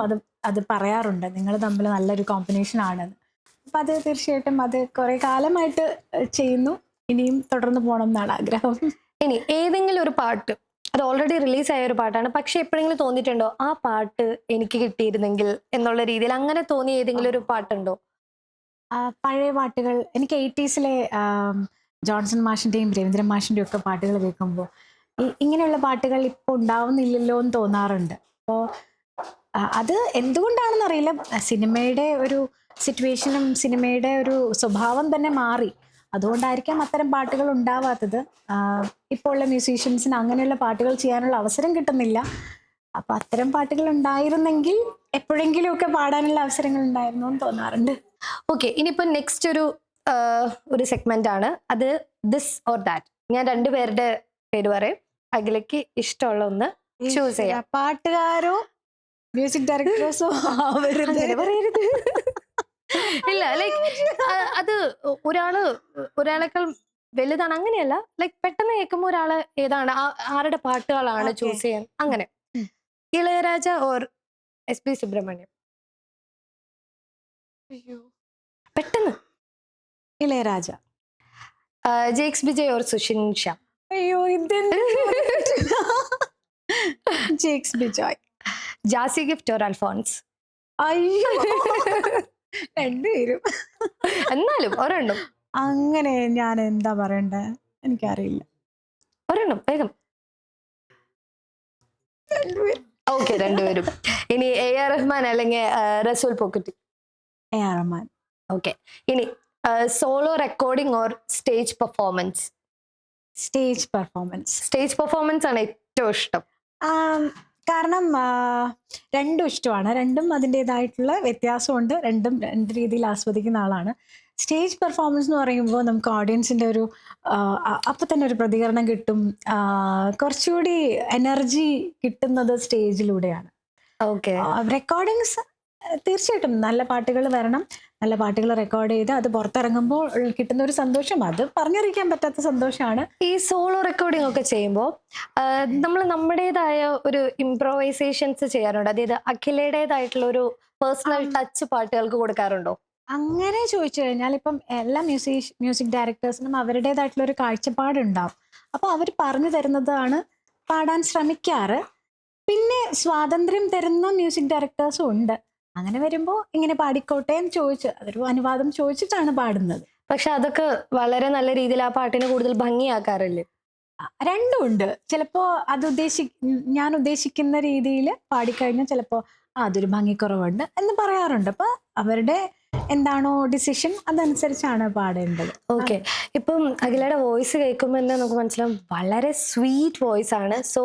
അത് പറയാറുണ്ട്, നിങ്ങൾ തമ്മിൽ നല്ലൊരു കോമ്പിനേഷൻ ആണെന്ന്. അപ്പം അത് തീർച്ചയായിട്ടും അത് കുറെ കാലമായിട്ട് ചെയ്യുന്നു. ഇനിയും തുടർന്ന് പോകണം എന്നാണ് ആഗ്രഹം. ഇനി ഏതെങ്കിലും ഒരു പാട്ട്, അത് ഓൾറെഡി റിലീസ് ആയ ഒരു പാട്ടാണ്, പക്ഷെ എപ്പോഴെങ്കിലും തോന്നിയിട്ടുണ്ടോ ആ പാട്ട് എനിക്ക് കിട്ടിയിരുന്നെങ്കിൽ എന്നുള്ള രീതിയിൽ അങ്ങനെ തോന്നിയ ഏതെങ്കിലും ഒരു പാട്ടുണ്ടോ? പഴയ പാട്ടുകൾ, എനിക്ക് 80s ജോൺസൺ മാഷിൻ്റെയും രവീന്ദ്രൻ മാഷിൻ്റെയും ഒക്കെ പാട്ടുകൾ കേൾക്കുമ്പോൾ ഇങ്ങനെയുള്ള പാട്ടുകൾ ഇപ്പോൾ ഉണ്ടാവുന്നില്ലല്ലോ എന്ന് തോന്നാറുണ്ട്. അപ്പോൾ അത് എന്തുകൊണ്ടാണെന്നറിയില്ല, സിനിമയുടെ ഒരു സിറ്റുവേഷനും സിനിമയുടെ ഒരു സ്വഭാവം തന്നെ മാറി. അതുകൊണ്ടായിരിക്കാം അത്തരം പാട്ടുകൾ ഉണ്ടാവാത്തത്. ഇപ്പോൾ ഉള്ള മ്യൂസീഷ്യൻസിന് അങ്ങനെയുള്ള പാട്ടുകൾ ചെയ്യാനുള്ള അവസരം കിട്ടുന്നില്ല. അപ്പം അത്തരം പാട്ടുകൾ ഉണ്ടായിരുന്നെങ്കിൽ എപ്പോഴെങ്കിലുമൊക്കെ പാടാനുള്ള അവസരങ്ങൾ ഉണ്ടായിരുന്നു എന്ന് തോന്നാറുണ്ട്. ഓക്കെ, ഇനിയിപ്പോൾ നെക്സ്റ്റ് ഒരു സെഗ്മെന്റ് ആണ്, അത് ദിസ് ഓർ ദാറ്റ്. ഞാൻ രണ്ടുപേരുടെ പേര് പറയും, അഖിലയ്ക്ക് ഇഷ്ടമുള്ള ഒന്ന് ചൂസ് ചെയ്യാം. പാട്ടുകാരോ മ്യൂസിക് ഡയറക്ടേഴ്സോ പറയരുത്. ഇല്ല, ലൈക്ക് അത് ഒരാളേക്കാൾ വലുതാണ് അങ്ങനെയല്ല. ലൈക്ക് പെട്ടെന്ന് കേൾക്കുമ്പോൾ ഒരാള് ഏതാണ്, ആരുടെ പാട്ടുകളാണ് ചൂസ് ചെയ്യാൻ, അങ്ങനെ. Ilaiyaraaja or SP Subrahmanyam? പെട്ടെന്ന്. ഇളയരാജ. ജെയ്ക്സ് ബിജയ് ഓർ സുഷിൻ ഷ്യാം? അയ്യോ, ജേക്സ് ബിജോയ്. ജാസി ഗിഫ്റ്റ് ഓർ അൽഫോൺസ്? അയ്യോ, രണ്ടുപേരും. എന്നാലും ഒരെണ്ണം. അങ്ങനെ ഞാൻ എന്താ പറയണ്ടേ, എനിക്കറിയില്ല. ഒരെണ്ണം വേഗം. രണ്ടുപേരും. ഓക്കെ, രണ്ടുപേരും. ഇനി AR റഹ്മാൻ അല്ലെങ്കിൽ റസൂൽ പോക്കറ്റ്? AR റഹ്മാൻ. ഓക്കെ. ഇനി solo recording or stage performance? Stage performance. Stage performance ആണ് ഏറ്റവും ഇഷ്ടം. കാരണം രണ്ടും ഇഷ്ടമാണ്. രണ്ടും അതിൻ്റെതായിട്ടുള്ള വ്യത്യാസമുണ്ട്. രണ്ടും രണ്ട് രീതിയിൽ ആസ്വദിക്കുന്ന ആളാണ്. സ്റ്റേജ് പെർഫോമൻസ് എന്ന് പറയുമ്പോൾ നമുക്ക് ഓഡിയൻസിൻ്റെ ഒരു അപ്പം തന്നെ ഒരു പ്രതികരണം കിട്ടും. കുറച്ചുകൂടി എനർജി കിട്ടുന്നത് സ്റ്റേജിലൂടെയാണ്. ഓക്കെ. റെക്കോർഡിങ്സ് തീർച്ചയായിട്ടും നല്ല പാട്ടുകൾ വരണം. നല്ല പാട്ടുകൾ റെക്കോർഡ് ചെയ്ത് അത് പുറത്തിറങ്ങുമ്പോൾ കിട്ടുന്ന ഒരു സന്തോഷം, അത് പറഞ്ഞറിയിക്കാൻ പറ്റാത്ത സന്തോഷമാണ്. ഈ സോളോ റെക്കോർഡിംഗ് ഒക്കെ ചെയ്യുമ്പോൾ നമ്മൾ നമ്മുടേതായ ഒരു ഇംപ്രോവൈസേഷൻസ് ചെയ്യാറുണ്ട്. അതായത് അഖിലയുടേതായിട്ടുള്ള ഒരു പേഴ്സണൽ ടച്ച് പാട്ടുകൾക്ക് കൊടുക്കാറുണ്ടോ? അങ്ങനെ ചോദിച്ചു കഴിഞ്ഞാൽ ഇപ്പം എല്ലാ മ്യൂസിക് ഡയറക്ടേഴ്സിനും അവരുടേതായിട്ടുള്ള ഒരു കാഴ്ചപ്പാടുണ്ടാവും. അപ്പോൾ അവർ പറഞ്ഞു തരുന്നതാണ് പാടാൻ ശ്രമിക്കാറ്. പിന്നെ സ്വാതന്ത്ര്യം തരുന്ന മ്യൂസിക് ഡയറക്ടേഴ്സും ഉണ്ട്. അങ്ങനെ വരുമ്പോൾ ഇങ്ങനെ പാടിക്കോട്ടെ എന്ന് ചോദിച്ച് അതൊരു അനുവാദം ചോദിച്ചിട്ടാണ് പാടുന്നത്. പക്ഷെ അതൊക്കെ വളരെ നല്ല രീതിയിൽ ആ പാട്ടിനെ കൂടുതൽ ഭംഗിയാക്കാറില്ലേ? രണ്ടും ഉണ്ട്. ചിലപ്പോൾ അത് ഞാൻ ഉദ്ദേശിക്കുന്ന രീതിയിൽ പാടിക്കഴിഞ്ഞാൽ ചിലപ്പോൾ അതൊരു ഭംഗിക്കുറവുണ്ട് എന്ന് പറയാറുണ്ട്. അപ്പൊ അവരുടെ എന്താണോ ഡിസിഷൻ അതനുസരിച്ചാണ് പാടേണ്ടത്. ഓക്കെ. ഇപ്പം അഖിലയുടെ വോയിസ് കേൾക്കുമ്പോൾ തന്നെ നമുക്ക് മനസ്സിലാവും വളരെ സ്വീറ്റ് വോയിസ് ആണ്. So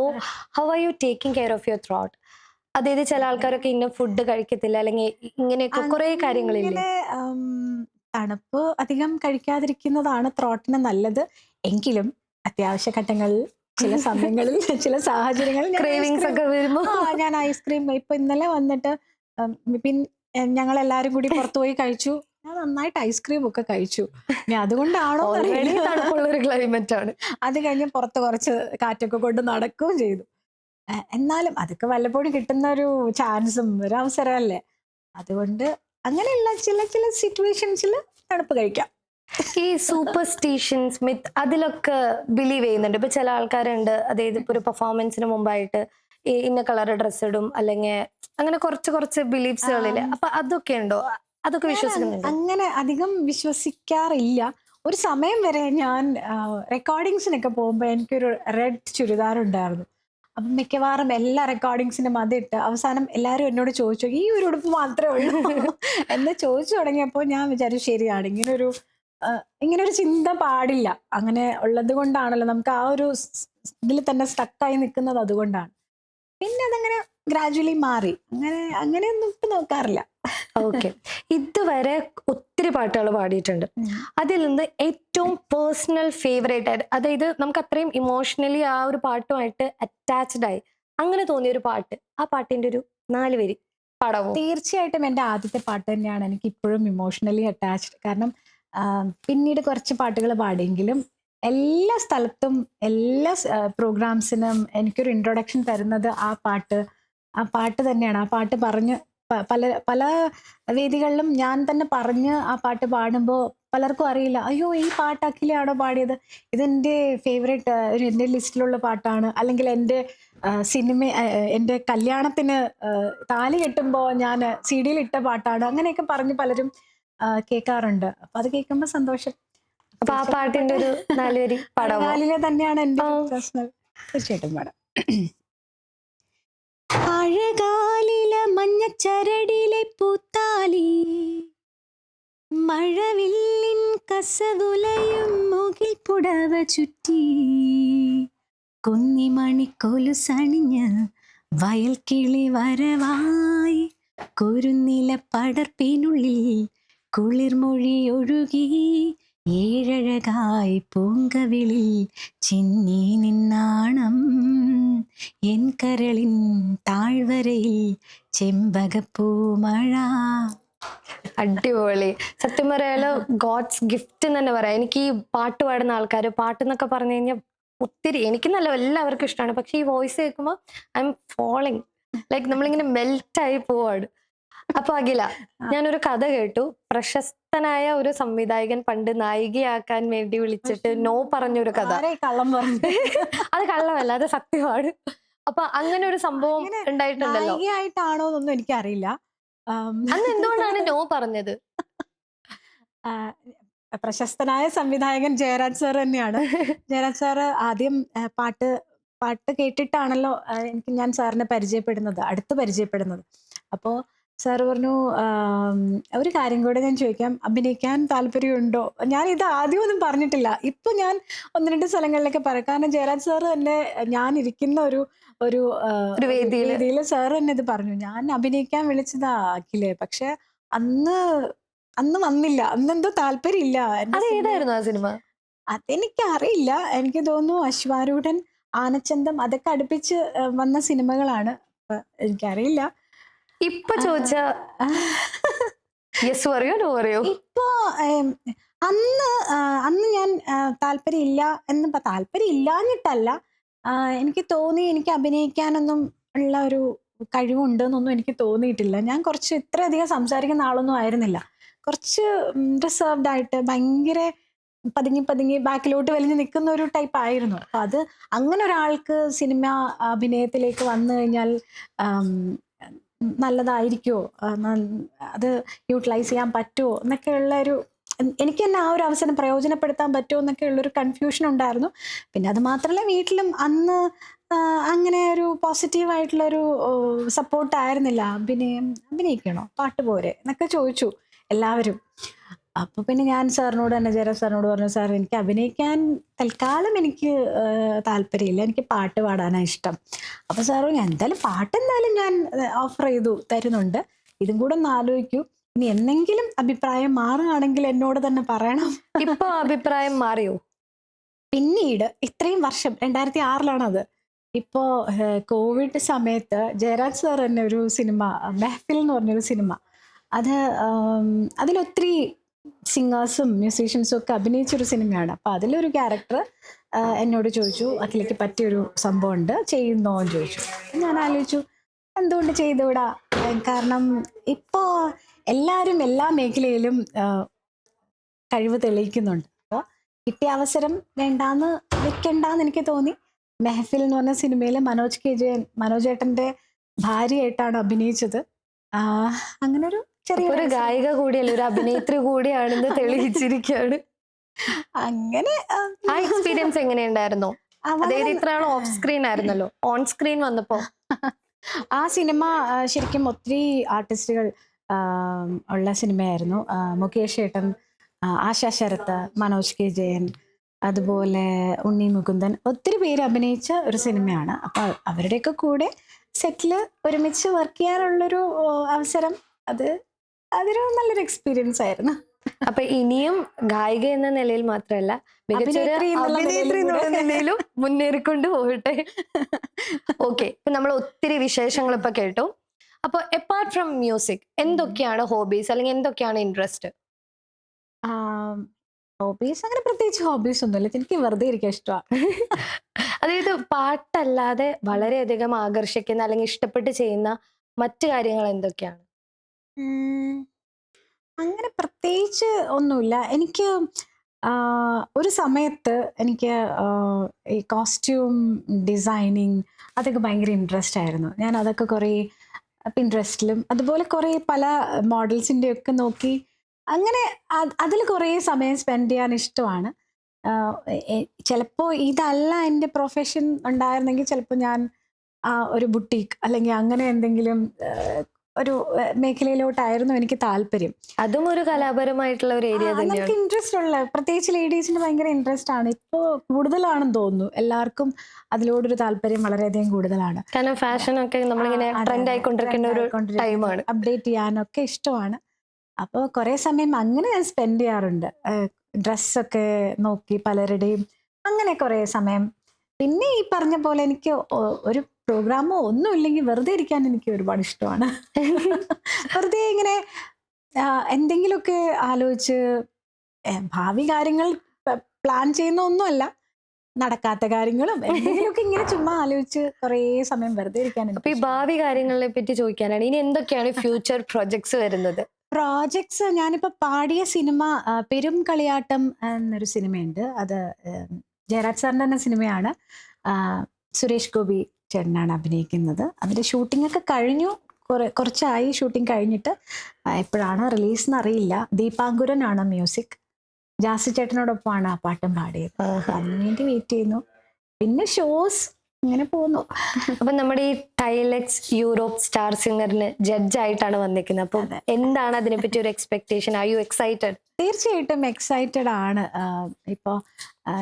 how are you taking care of your throat? അതായത് ചില ആൾക്കാരൊക്കെ ഇന്ന ഫുഡ് കഴിക്കത്തില്ല, അല്ലെങ്കിൽ ഇങ്ങനെയൊക്കെ കുറെ കാര്യങ്ങളില്ലേ? തണുപ്പ് അധികം കഴിക്കാതിരിക്കുന്നതാണ് ത്രോട്ടിന് നല്ലത്. എങ്കിലും അത്യാവശ്യ ഘട്ടങ്ങളിൽ ചില സമയങ്ങളിൽ ചില സാഹചര്യങ്ങളിൽ ക്രേവിങ്സ് ഒക്കെ വരുമ്പോ ഞാൻ ഐസ്ക്രീം ഇപ്പൊ ഇന്നലെ വന്നിട്ട് ഞങ്ങൾ എല്ലാരും കൂടി പുറത്തു പോയി കഴിച്ചു. ഞാൻ നന്നായിട്ട് ഐസ്ക്രീം ഒക്കെ കഴിച്ചു. ഇനി അതുകൊണ്ടാണോ തണുപ്പുള്ളൊരു ക്ലൈമറ്റ് ആണ്. അത് കഴിഞ്ഞ് പുറത്ത് കുറച്ച് കാറ്റൊക്കെ കൊണ്ട് നടക്കുകയും ചെയ്തു. എന്നാലും അതൊക്കെ വല്ലപ്പോഴും കിട്ടുന്ന ഒരു ചാൻസും ഒരു അവസരമല്ലേ. അതുകൊണ്ട് അങ്ങനെയുള്ള ചില ചില സിറ്റുവേഷൻസിൽ തണുപ്പ് കഴിക്കാം. ഈ സൂപ്പർസ്റ്റിഷൻസ് മിത്ത് അതിലൊക്കെ ബിലീവ് ചെയ്യുന്നുണ്ട്. ഇപ്പൊ ചില ആൾക്കാരുണ്ട്, അതായത് ഇപ്പൊ ഒരു പെർഫോമൻസിന് മുമ്പായിട്ട് ഇന്ന കളർ ഡ്രസ് ഇടും, അല്ലെങ്കിൽ അങ്ങനെ കുറച്ച് കുറച്ച് ബിലീഫ്സുകളില്. അപ്പൊ അതൊക്കെ ഉണ്ടോ? അതൊക്കെ വിശ്വസിക്കുന്നുണ്ടോ? അങ്ങനെ അധികം വിശ്വസിക്കാറില്ല. ഒരു സമയം വരെ ഞാൻ റെക്കോർഡിങ്സിനൊക്കെ പോകുമ്പോൾ എനിക്കൊരു റെഡ് ചുരിദാർ ഉണ്ടായിരുന്നു. അപ്പം മിക്കവാറും എല്ലാ റെക്കോർഡിങ്സിനും അതിട്ട് അവസാനം എല്ലാവരും എന്നോട് ചോദിച്ചു, ഈ ഒരു ഉടുപ്പ് മാത്രമേ ഉള്ളൂ എന്ന് ചോദിച്ചു തുടങ്ങിയപ്പോൾ ഞാൻ വിചാരിച്ചു ശരിയാണ്, ഇങ്ങനൊരു ചിന്ത പാടില്ല. അങ്ങനെ ഉള്ളത് കൊണ്ടാണല്ലോ നമുക്ക് ആ ഒരു ഇതിൽ തന്നെ സ്റ്റക്കായി നിൽക്കുന്നത്. അതുകൊണ്ടാണ്. പിന്നെ അതങ്ങനെ ഗ്രാജുവലി മാറി. അങ്ങനെയൊന്നും ഇപ്പൊ നോക്കാറില്ല. ഓക്കെ. ഇതുവരെ ഒത്തിരി പാട്ടുകൾ പാടിയിട്ടുണ്ട്. അതിൽ നിന്ന് ഏറ്റവും പേഴ്സണൽ ഫേവറേറ്റ് ആയിട്ട്, അതായത് നമുക്ക് അത്രയും ഇമോഷണലി ആ ഒരു പാട്ടുമായിട്ട് അറ്റാച്ച്ഡ് ആയി അങ്ങനെ തോന്നിയ ഒരു പാട്ട്, ആ പാട്ടിന്റെ ഒരു 4 വരി പാടാമോ? തീർച്ചയായിട്ടും എൻ്റെ ആദ്യത്തെ പാട്ട് തന്നെയാണ് എനിക്ക് ഇപ്പോഴും ഇമോഷണലി അറ്റാച്ച്ഡ്. കാരണം പിന്നീട് കുറച്ച് പാട്ടുകൾ പാടിയെങ്കിലും എല്ലാ സ്ഥലത്തും എല്ലാ പ്രോഗ്രാംസിനും എനിക്കൊരു ഇൻട്രൊഡക്ഷൻ തരുന്നത് ആ പാട്ട് തന്നെയാണ്. ആ പാട്ട് പറഞ്ഞ് പല വേദികളിലും ഞാൻ തന്നെ പറഞ്ഞ് ആ പാട്ട് പാടുമ്പോൾ പലർക്കും അറിയില്ല, അയ്യോ ഈ പാട്ട് അഖിലയാണോ പാടിയത്, ഇതെൻ്റെ ഫേവറേറ്റ്, എൻ്റെ ലിസ്റ്റിലുള്ള പാട്ടാണ്, അല്ലെങ്കിൽ എൻ്റെ എൻ്റെ കല്യാണത്തിന് താലി കെട്ടുമ്പോൾ ഞാൻ CD-യിൽ ഇട്ട പാട്ടാണ്, അങ്ങനെയൊക്കെ പറഞ്ഞ് പലരും കേൾക്കാറുണ്ട്. അപ്പൊ അത് കേൾക്കുമ്പോൾ സന്തോഷം. അപ്പൊ ആ പാട്ടിന്റെ ഒരു 4 വരി പാടാമോ? തന്നെയാണ് എൻ്റെ പേഴ്സണൽ. തീർച്ചയായിട്ടും പാടാം. അഴകാലില മഞ്ഞച്ചരടിലെ പൂത്താലി, മഴവില്ലിൻ കസവുലയും മുകിൽ പുടവ ചുറ്റി, കുന്നിമണിക്കൊലുസണിഞ്ഞ് വയൽ കിളി വരവായി, കുരുന്നില പടർപ്പിനുള്ളിൽ കുളിർമൊഴി ഒഴുകി, ഏഴഴകായി പൂങ്കവിളിൽ ചിന്നി നിന്നാണം, എൻ കരളിൻ താഴ്വരയിൽ ചെമ്പകപ്പൂമഴ. അടിപൊളി. സത്യം പറയാലോ ഗോഡ്സ് ഗിഫ്റ്റ് എന്ന് തന്നെ പറയാം. എനിക്ക് ഈ പാട്ട് പാടുന്ന ആൾക്കാർ, പാട്ട് എന്നൊക്കെ പറഞ്ഞു കഴിഞ്ഞാൽ ഒത്തിരി, എനിക്ക് നല്ല എല്ലാവർക്കും ഇഷ്ടമാണ്. പക്ഷെ ഈ വോയിസ് കേൾക്കുമ്പോൾ ഐ എം ഫോളിങ്, ലൈക്ക് നമ്മളിങ്ങനെ മെൽറ്റായി പോവാണ്. അപ്പൊ അഖില, ഞാനൊരു കഥ കേട്ടു. പ്രശസ്തനായ ഒരു സംവിധായകൻ പണ്ട് നായികയാക്കാൻ വേണ്ടി വിളിച്ചിട്ട് നോ പറഞ്ഞൊരു കഥ. കള്ളം പറഞ്ഞു. അത് കള്ളമല്ല, അത് സത്യമാണ്. അപ്പൊ അങ്ങനെ ഒരു സംഭവം അങ്ങനെ ഉണ്ടായിട്ടുണ്ടല്ലോ. നായികയായിട്ടാണോ എന്നൊന്നും എനിക്കറിയില്ല. അന്ന് എന്തുകൊണ്ടാണ് നോ പറഞ്ഞത്? ആ, പ്രശസ്തനായ സംവിധായകൻ ജയരാജ് സാർ തന്നെയാണ്. ജയരാജ് സാറ് ആദ്യം പാട്ട് പാട്ട് കേട്ടിട്ടാണല്ലോ ഞാൻ സാറിനെ പരിചയപ്പെടുന്നത്, അടുത്ത് പരിചയപ്പെടുന്നത്. അപ്പോൾ സാറ് പറഞ്ഞു, ഒരു കാര്യം കൂടെ ഞാൻ ചോദിക്കാം, അഭിനയിക്കാൻ താല്പര്യമുണ്ടോ? ഞാൻ ഇത് ആദ്യമൊന്നും പറഞ്ഞിട്ടില്ല. ഇപ്പൊ ഞാൻ 1-2 സ്ഥലങ്ങളിലൊക്കെ പറയാം. കാരണം ജയരാജ് സാറ് തന്നെ ഞാൻ ഇരിക്കുന്ന ഒരു ഒരു ഒരു വേദിയില് വേദിയിൽ സാറ് തന്നെ ഇത് പറഞ്ഞു. ഞാൻ അഭിനയിക്കാൻ വിളിച്ചതാ അഖിലെ, പക്ഷെ അന്ന് അന്ന് വന്നില്ല. അന്നെന്തോ താല്പര്യമില്ല. എന്റെ അത് സിനിമ ഏതായിരുന്നു ആ സിനിമ? അതെനിക്ക് അറിയില്ല. എനിക്ക് തോന്നുന്നു അശ്വാരൂഢൻ, ആനച്ചന്തം അതൊക്കെ അടുപ്പിച്ച് വന്ന സിനിമകളാണ്. എനിക്കറിയില്ല. ഇപ്പൊ ചോദിച്ച യെസ് പറയോ നോ പറയോ? ഇപ്പോ അന്ന് അന്ന് ഞാൻ താല്പര്യമില്ല എന്ന് താല്പര്യം ഇല്ലാഞ്ഞിട്ടല്ല. എനിക്ക് തോന്നി എനിക്ക് അഭിനയിക്കാനൊന്നും ഉള്ള ഒരു കഴിവുണ്ടെന്നൊന്നും എനിക്ക് തോന്നിയിട്ടില്ല. ഞാൻ കുറച്ച് ഇത്രയധികം സംസാരിക്കുന്ന ആളൊന്നും ആയിരുന്നില്ല. കുറച്ച് റിസർവ്ഡ് ആയിട്ട് ഭയങ്കര പതുങ്ങി പതുങ്ങി ബാക്കിലോട്ട് വലിഞ്ഞ് നിൽക്കുന്ന ഒരു ടൈപ്പ് ആയിരുന്നു. അപ്പൊ അത് അങ്ങനെ ഒരാൾക്ക് സിനിമ അഭിനയത്തിലേക്ക് വന്നു കഴിഞ്ഞാൽ നല്ലതായിരിക്കുമോ, അത് യൂട്ടിലൈസ് ചെയ്യാൻ പറ്റുമോ എന്നൊക്കെയുള്ള ഒരു എനിക്ക് തന്നെ ആ ഒരു അവസരം പ്രയോജനപ്പെടുത്താൻ പറ്റുമോ എന്നൊക്കെ ഉള്ളൊരു കൺഫ്യൂഷൻ ഉണ്ടായിരുന്നു. പിന്നെ അത് മാത്രമല്ല വീട്ടിലും അന്ന് അങ്ങനെ ഒരു പോസിറ്റീവായിട്ടുള്ളൊരു സപ്പോർട്ട് ആയിരുന്നില്ല. അഭിനയിക്കണോ, പാട്ട് പോരെ എന്നൊക്കെ ചോദിച്ചു എല്ലാവരും. അപ്പൊ പിന്നെ ഞാൻ സാറിനോട് തന്നെ ജയരാജ് സാറിനോട് പറഞ്ഞു, സാർ എനിക്ക് അഭിനയിക്കാൻ തൽക്കാലം എനിക്ക് താല്പര്യമില്ല, എനിക്ക് പാട്ട് പാടാനാണ് ഇഷ്ടം. അപ്പൊ സാർ പറഞ്ഞു, എന്തായാലും പാട്ട് എന്തായാലും ഞാൻ ഓഫർ ചെയ്തു തരുന്നുണ്ട്, ഇതും കൂടെ ഒന്ന് ആലോചിക്കൂ, ഇനി എന്തെങ്കിലും അഭിപ്രായം മാറുകയാണെങ്കിൽ എന്നോട് തന്നെ പറയണം. ഇപ്പൊ അഭിപ്രായം മാറിയോ? പിന്നീട് ഇത്രയും വർഷം 2006 അത്. ഇപ്പോ കോവിഡ് സമയത്ത് ജയരാജ് സാർ തന്നെ ഒരു സിനിമ, മെഹഫിൽ എന്ന് പറഞ്ഞൊരു സിനിമ, അത് അതിലൊത്തിരി സിംഗേഴ്സും മ്യൂസീഷ്യൻസും ഒക്കെ അഭിനയിച്ചൊരു സിനിമയാണ്. അപ്പൊ അതിലൊരു ക്യാരക്ടർ എന്നോട് ചോദിച്ചു, അതിലേക്ക് പറ്റിയൊരു സംഭവം ഉണ്ട്, ചെയ്യുന്നോ എന്ന് ചോദിച്ചു. ഞാൻ ആലോചിച്ചു, എന്തുകൊണ്ട് ചെയ്തുകൂടാ? കാരണം ഇപ്പോ എല്ലാവരും എല്ലാ മേഖലയിലും കഴിവ് തെളിയിക്കുന്നുണ്ട്. അപ്പോൾ കിട്ടിയ അവസരം വേണ്ടാന്ന് വെക്കണ്ടെന്ന് എനിക്ക് തോന്നി. മെഹഫിൽ എന്ന് പറഞ്ഞ സിനിമയിൽ മനോജ് ഏട്ടന്റെ ഭാര്യയായിട്ടാണ് അഭിനയിച്ചത്. അങ്ങനെ ഒരു ഒരു ഗായിക കൂടിയല്ല, ഒരു അഭിനേത്രി കൂടിയാണെന്ന് തെളിയിച്ചിരിക്കുകയാണ്. അങ്ങനെ ആ എക്സ്പീരിയൻസ് എങ്ങനെയുണ്ടായിരുന്നോ? അതായത് ഇത്ര നാൾ ഓഫ് സ്ക്രീൻ ആയിരുന്നല്ലോ, ഓൺ സ്ക്രീൻ വന്നപ്പോ ആ സിനിമ ശരിക്കും ഒത്തിരി ആർട്ടിസ്റ്റുകൾ ഉള്ള സിനിമയായിരുന്നു. മുകേഷ് ഏട്ടൻ, ആശാ ശരത്ത്, മനോജ് കെ ജയൻ, അതുപോലെ ഉണ്ണി മുകുന്ദൻ, ഒത്തിരി പേര് അഭിനയിച്ച ഒരു സിനിമയാണ്. അപ്പൊ അവരുടെയൊക്കെ കൂടെ സെറ്റില് ഒരുമിച്ച് വർക്ക് ചെയ്യാനുള്ളൊരു അവസരം, അതൊരു നല്ലൊരു എക്സ്പീരിയൻസ് ആയിരുന്നു. അപ്പൊ ഇനിയും ഗായിക എന്ന നിലയിൽ മാത്രമല്ല, മികച്ചൊരു അഭിനേത്രി എന്നുള്ള നിലയിലും മുന്നേറിക്കൊണ്ട് പോകട്ടെ. ഓക്കെ, ഇപ്പൊ നമ്മൾ ഒത്തിരി വിശേഷങ്ങൾ ഇപ്പൊ കേട്ടു. അപ്പൊ അപ്പാർട്ട് ഫ്രം മ്യൂസിക് എന്തൊക്കെയാണ് ഹോബീസ്, അല്ലെങ്കിൽ എന്തൊക്കെയാണ് ഇൻട്രസ്റ്റ്? ഹോബീസ് അങ്ങനെ പ്രത്യേകിച്ച് ഹോബീസ് ഒന്നുമില്ല, എനിക്ക് വെറുതെ ഇരിക്കാൻ ഇഷ്ടമാണ്. അതായത് പാട്ടല്ലാതെ വളരെയധികം ആകർഷിക്കുന്ന അല്ലെങ്കിൽ ഇഷ്ടപ്പെട്ട് ചെയ്യുന്ന മറ്റു കാര്യങ്ങൾ എന്തൊക്കെയാണ്? അങ്ങനെ പ്രത്യേകിച്ച് ഒന്നുമില്ല. എനിക്ക് ഒരു സമയത്ത് എനിക്ക് ഈ കോസ്റ്റ്യൂം ഡിസൈനിങ് അതൊക്കെ ഭയങ്കര ഇൻട്രസ്റ്റ് ആയിരുന്നു. ഞാൻ അതൊക്കെ കുറേ പിൻട്രസ്റ്റിലും അതുപോലെ കുറേ പല മോഡൽസിൻ്റെ ഒക്കെ നോക്കി അങ്ങനെ അതിൽ കുറേ സമയം സ്പെൻഡ് ചെയ്യാൻ ഇഷ്ടമാണ്. ചിലപ്പോൾ ഇതല്ല എൻ്റെ പ്രൊഫഷൻ ഉണ്ടായിരുന്നെങ്കിൽ ചിലപ്പോൾ ഞാൻ ഒരു ബുട്ടീക്ക് അല്ലെങ്കിൽ അങ്ങനെ എന്തെങ്കിലും ഒരു മേഖലയിലോട്ടായിരുന്നു എനിക്ക് താല്പര്യം. അതും ഒരു കലാപരമായിട്ടുള്ള ഒരു ഏരിയ തന്നെയാണ്. നമുക്ക് ഇൻട്രസ്റ്റ് ഉള്ള, പ്രത്യേകിച്ച് ലേഡീസിന് ഭയങ്കര ഇൻട്രസ്റ്റ് ആണ്. ഇപ്പോൾ കൂടുതലാണെന്ന് തോന്നുന്നു, എല്ലാവർക്കും അതിലോടൊരു താല്പര്യം വളരെയധികം കൂടുതലാണ്. കാരണം ഫാഷൻ ഒക്കെ നമ്മളിങ്ങനെ ട്രെൻഡ് ആയിക്കൊണ്ടിരിക്കുന്ന ഒരു ടൈമാണ്. അപ്ഡേറ്റ് ചെയ്യാനൊക്കെ ഇഷ്ടമാണ്. അപ്പോൾ കുറേ സമയം അങ്ങനെ ഞാൻ സ്പെൻഡ് ചെയ്യാറുണ്ട്, ഡ്രസ്സൊക്കെ നോക്കി പലരുടെയും, അങ്ങനെ കുറേ സമയം. പിന്നെ ഈ പറഞ്ഞ പോലെ എനിക്ക് ഒരു പ്രോഗ്രാമോ ഒന്നും ഇല്ലെങ്കിൽ വെറുതെ ഇരിക്കാൻ എനിക്ക് ഒരുപാട് ഇഷ്ടമാണ്. വെറുതെ ഇങ്ങനെ എന്തെങ്കിലുമൊക്കെ ആലോചിച്ച്, ഭാവി കാര്യങ്ങൾ പ്ലാൻ ചെയ്യുന്ന ഒന്നുമല്ല, നടക്കാത്ത കാര്യങ്ങളും എന്തെങ്കിലുമൊക്കെ ഇങ്ങനെ ചുമ്മാ ആലോചിച്ച് കുറേ സമയം വെറുതെ ഇരിക്കാൻ. അപ്പൊ ഈ ഭാവി കാര്യങ്ങളെ പറ്റി ചോദിക്കാനാണ്, ഇനി എന്തൊക്കെയാണ് ഫ്യൂച്ചർ പ്രൊജക്ട്സ് വരുന്നത്? പ്രോജക്ട്സ് ഞാനിപ്പോൾ പാടിയ സിനിമ പെരും കളിയാട്ടം എന്നൊരു സിനിമയുണ്ട്. അത് ജയരാജ് സാറിൻ്റെ തന്നെ സിനിമയാണ്. സുരേഷ് ഗോപി ചേട്ടനാണ് അഭിനയിക്കുന്നത്. അതിൻ്റെ ഷൂട്ടിംഗ് ഒക്കെ കഴിഞ്ഞു, കുറച്ചായി ഷൂട്ടിംഗ് കഴിഞ്ഞിട്ട്. എപ്പോഴാണ് റിലീസ് എന്നറിയില്ല. ദീപാങ്കുരനാണ് മ്യൂസിക്. ജാസി ചേട്ടനോടൊപ്പമാണ് ആ പാട്ടും പാടിയത്. അതിനു വേണ്ടി വെയിറ്റ് ചെയ്യുന്നു. പിന്നെ ഷോസ് ഇങ്ങനെ പോകുന്നു. അപ്പൊ നമ്മുടെ ഈ ടൈലക്സ് യൂറോപ്പ് സ്റ്റാർ സിംഗറിന് ജഡ്ജായിട്ടാണ് വന്നിരിക്കുന്നത്. അപ്പൊ എന്താണ് അതിനെപ്പറ്റി ഒരു എക്സ്പെക്ടേഷൻ? Are you excited? തീർച്ചയായിട്ടും എക്സൈറ്റഡ് ആണ്. ഇപ്പോൾ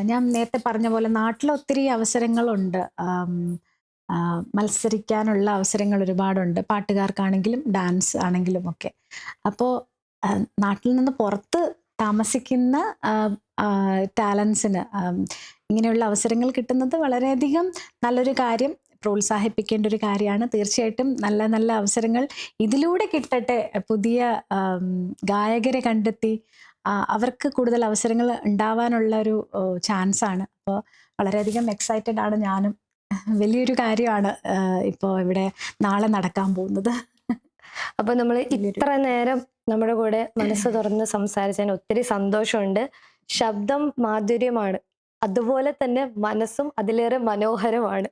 ഞാൻ നേരത്തെ പറഞ്ഞ പോലെ നാട്ടിൽ ഒത്തിരി അവസരങ്ങളുണ്ട്. മത്സരിക്കാനുള്ള അവസരങ്ങൾ ഒരുപാടുണ്ട്, പാട്ടുകാർക്കാണെങ്കിലും ഡാൻസ് ആണെങ്കിലും ഒക്കെ. അപ്പോൾ നാട്ടിൽ നിന്ന് പുറത്ത് താമസിക്കുന്ന ടാലൻസിന് ഇങ്ങനെയുള്ള അവസരങ്ങൾ കിട്ടുന്നത് വളരെയധികം നല്ലൊരു കാര്യം, പ്രോത്സാഹിപ്പിക്കേണ്ട ഒരു കാര്യമാണ്. തീർച്ചയായിട്ടും നല്ല നല്ല അവസരങ്ങൾ ഇതിലൂടെ കിട്ടട്ടെ. പുതിയ ഗായകരെ കണ്ടെത്തി അവർക്ക് കൂടുതൽ അവസരങ്ങൾ ഉണ്ടാവാനുള്ള ഒരു ചാൻസാണ്. അപ്പോൾ വളരെയധികം എക്സൈറ്റഡ് ആണ് ഞാനും. വലിയൊരു കാര്യമാണ് ഇപ്പോൾ ഇവിടെ നാളെ നടക്കാൻ പോകുന്നത്. അപ്പൊ നമ്മൾ ഇത്ര നേരം നമ്മുടെ കൂടെ മനസ്സ് തുറന്ന് സംസാരിച്ചതിന് ഒത്തിരി സന്തോഷമുണ്ട്. ശബ്ദം മാധുര്യമാണ്, അതുപോലെ തന്നെ മനസ്സും അതിലേറെ മനോഹരമാണ്.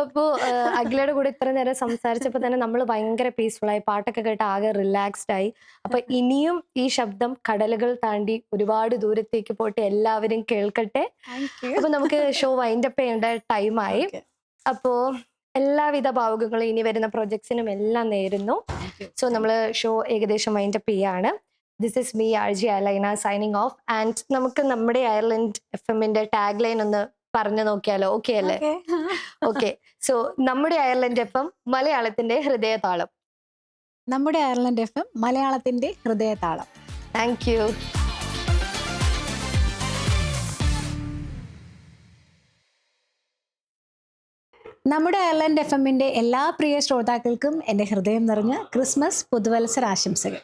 അപ്പോ അഖിലയുടെ കൂടെ ഇത്ര നേരം സംസാരിച്ചപ്പോ തന്നെ നമ്മൾ ഭയങ്കര പീസ്ഫുൾ ആയി, പാട്ടൊക്കെ കേട്ട് ആകെ റിലാക്സ്ഡ് ആയി. അപ്പൊ ഇനിയും ഈ ശബ്ദം കടലുകൾ താണ്ടി ഒരുപാട് ദൂരത്തേക്ക് പോയിട്ട് എല്ലാവരും കേൾക്കട്ടെ. അപ്പൊ നമുക്ക് ഷോ വൈൻഡപ്പ് ചെയ്യേണ്ട ടൈമായി. അപ്പോ എല്ലാവിധ ഭാവുകങ്ങളും ഇനി വരുന്ന പ്രൊജക്ട്സിനും എല്ലാം നേരുന്നു. സോ നമ്മൾ ഷോ ഏകദേശം വൈൻഡപ്പ് ചെയ്യാണ്. ദിസ് ഇസ് മീ RJ അലൈന സൈനിങ് ഓഫ്. ആൻഡ് നമുക്ക് നമ്മുടെ അയർലൻഡ് FM-ന്റെ ടാഗ് ലൈൻ ഒന്ന് പറഞ്ഞു നോക്കിയാലോ? ഓക്കെ അല്ലേ? ഓക്കെ. സോ നമ്മുടെ അയർലൻഡ് FM മലയാളത്തിന്റെ ഹൃദയതാളം. നമ്മുടെ അയർലൻഡ് FM മലയാളത്തിന്റെ ഹൃദയതാളം. Thank you. നമ്മുടെ അയർലൻഡ് FM-ന്റെ എല്ലാ പ്രിയ ശ്രോതാക്കൾക്കും എൻ്റെ ഹൃദയം നിറഞ്ഞ ക്രിസ്മസ് പുതുവത്സര ആശംസകൾ.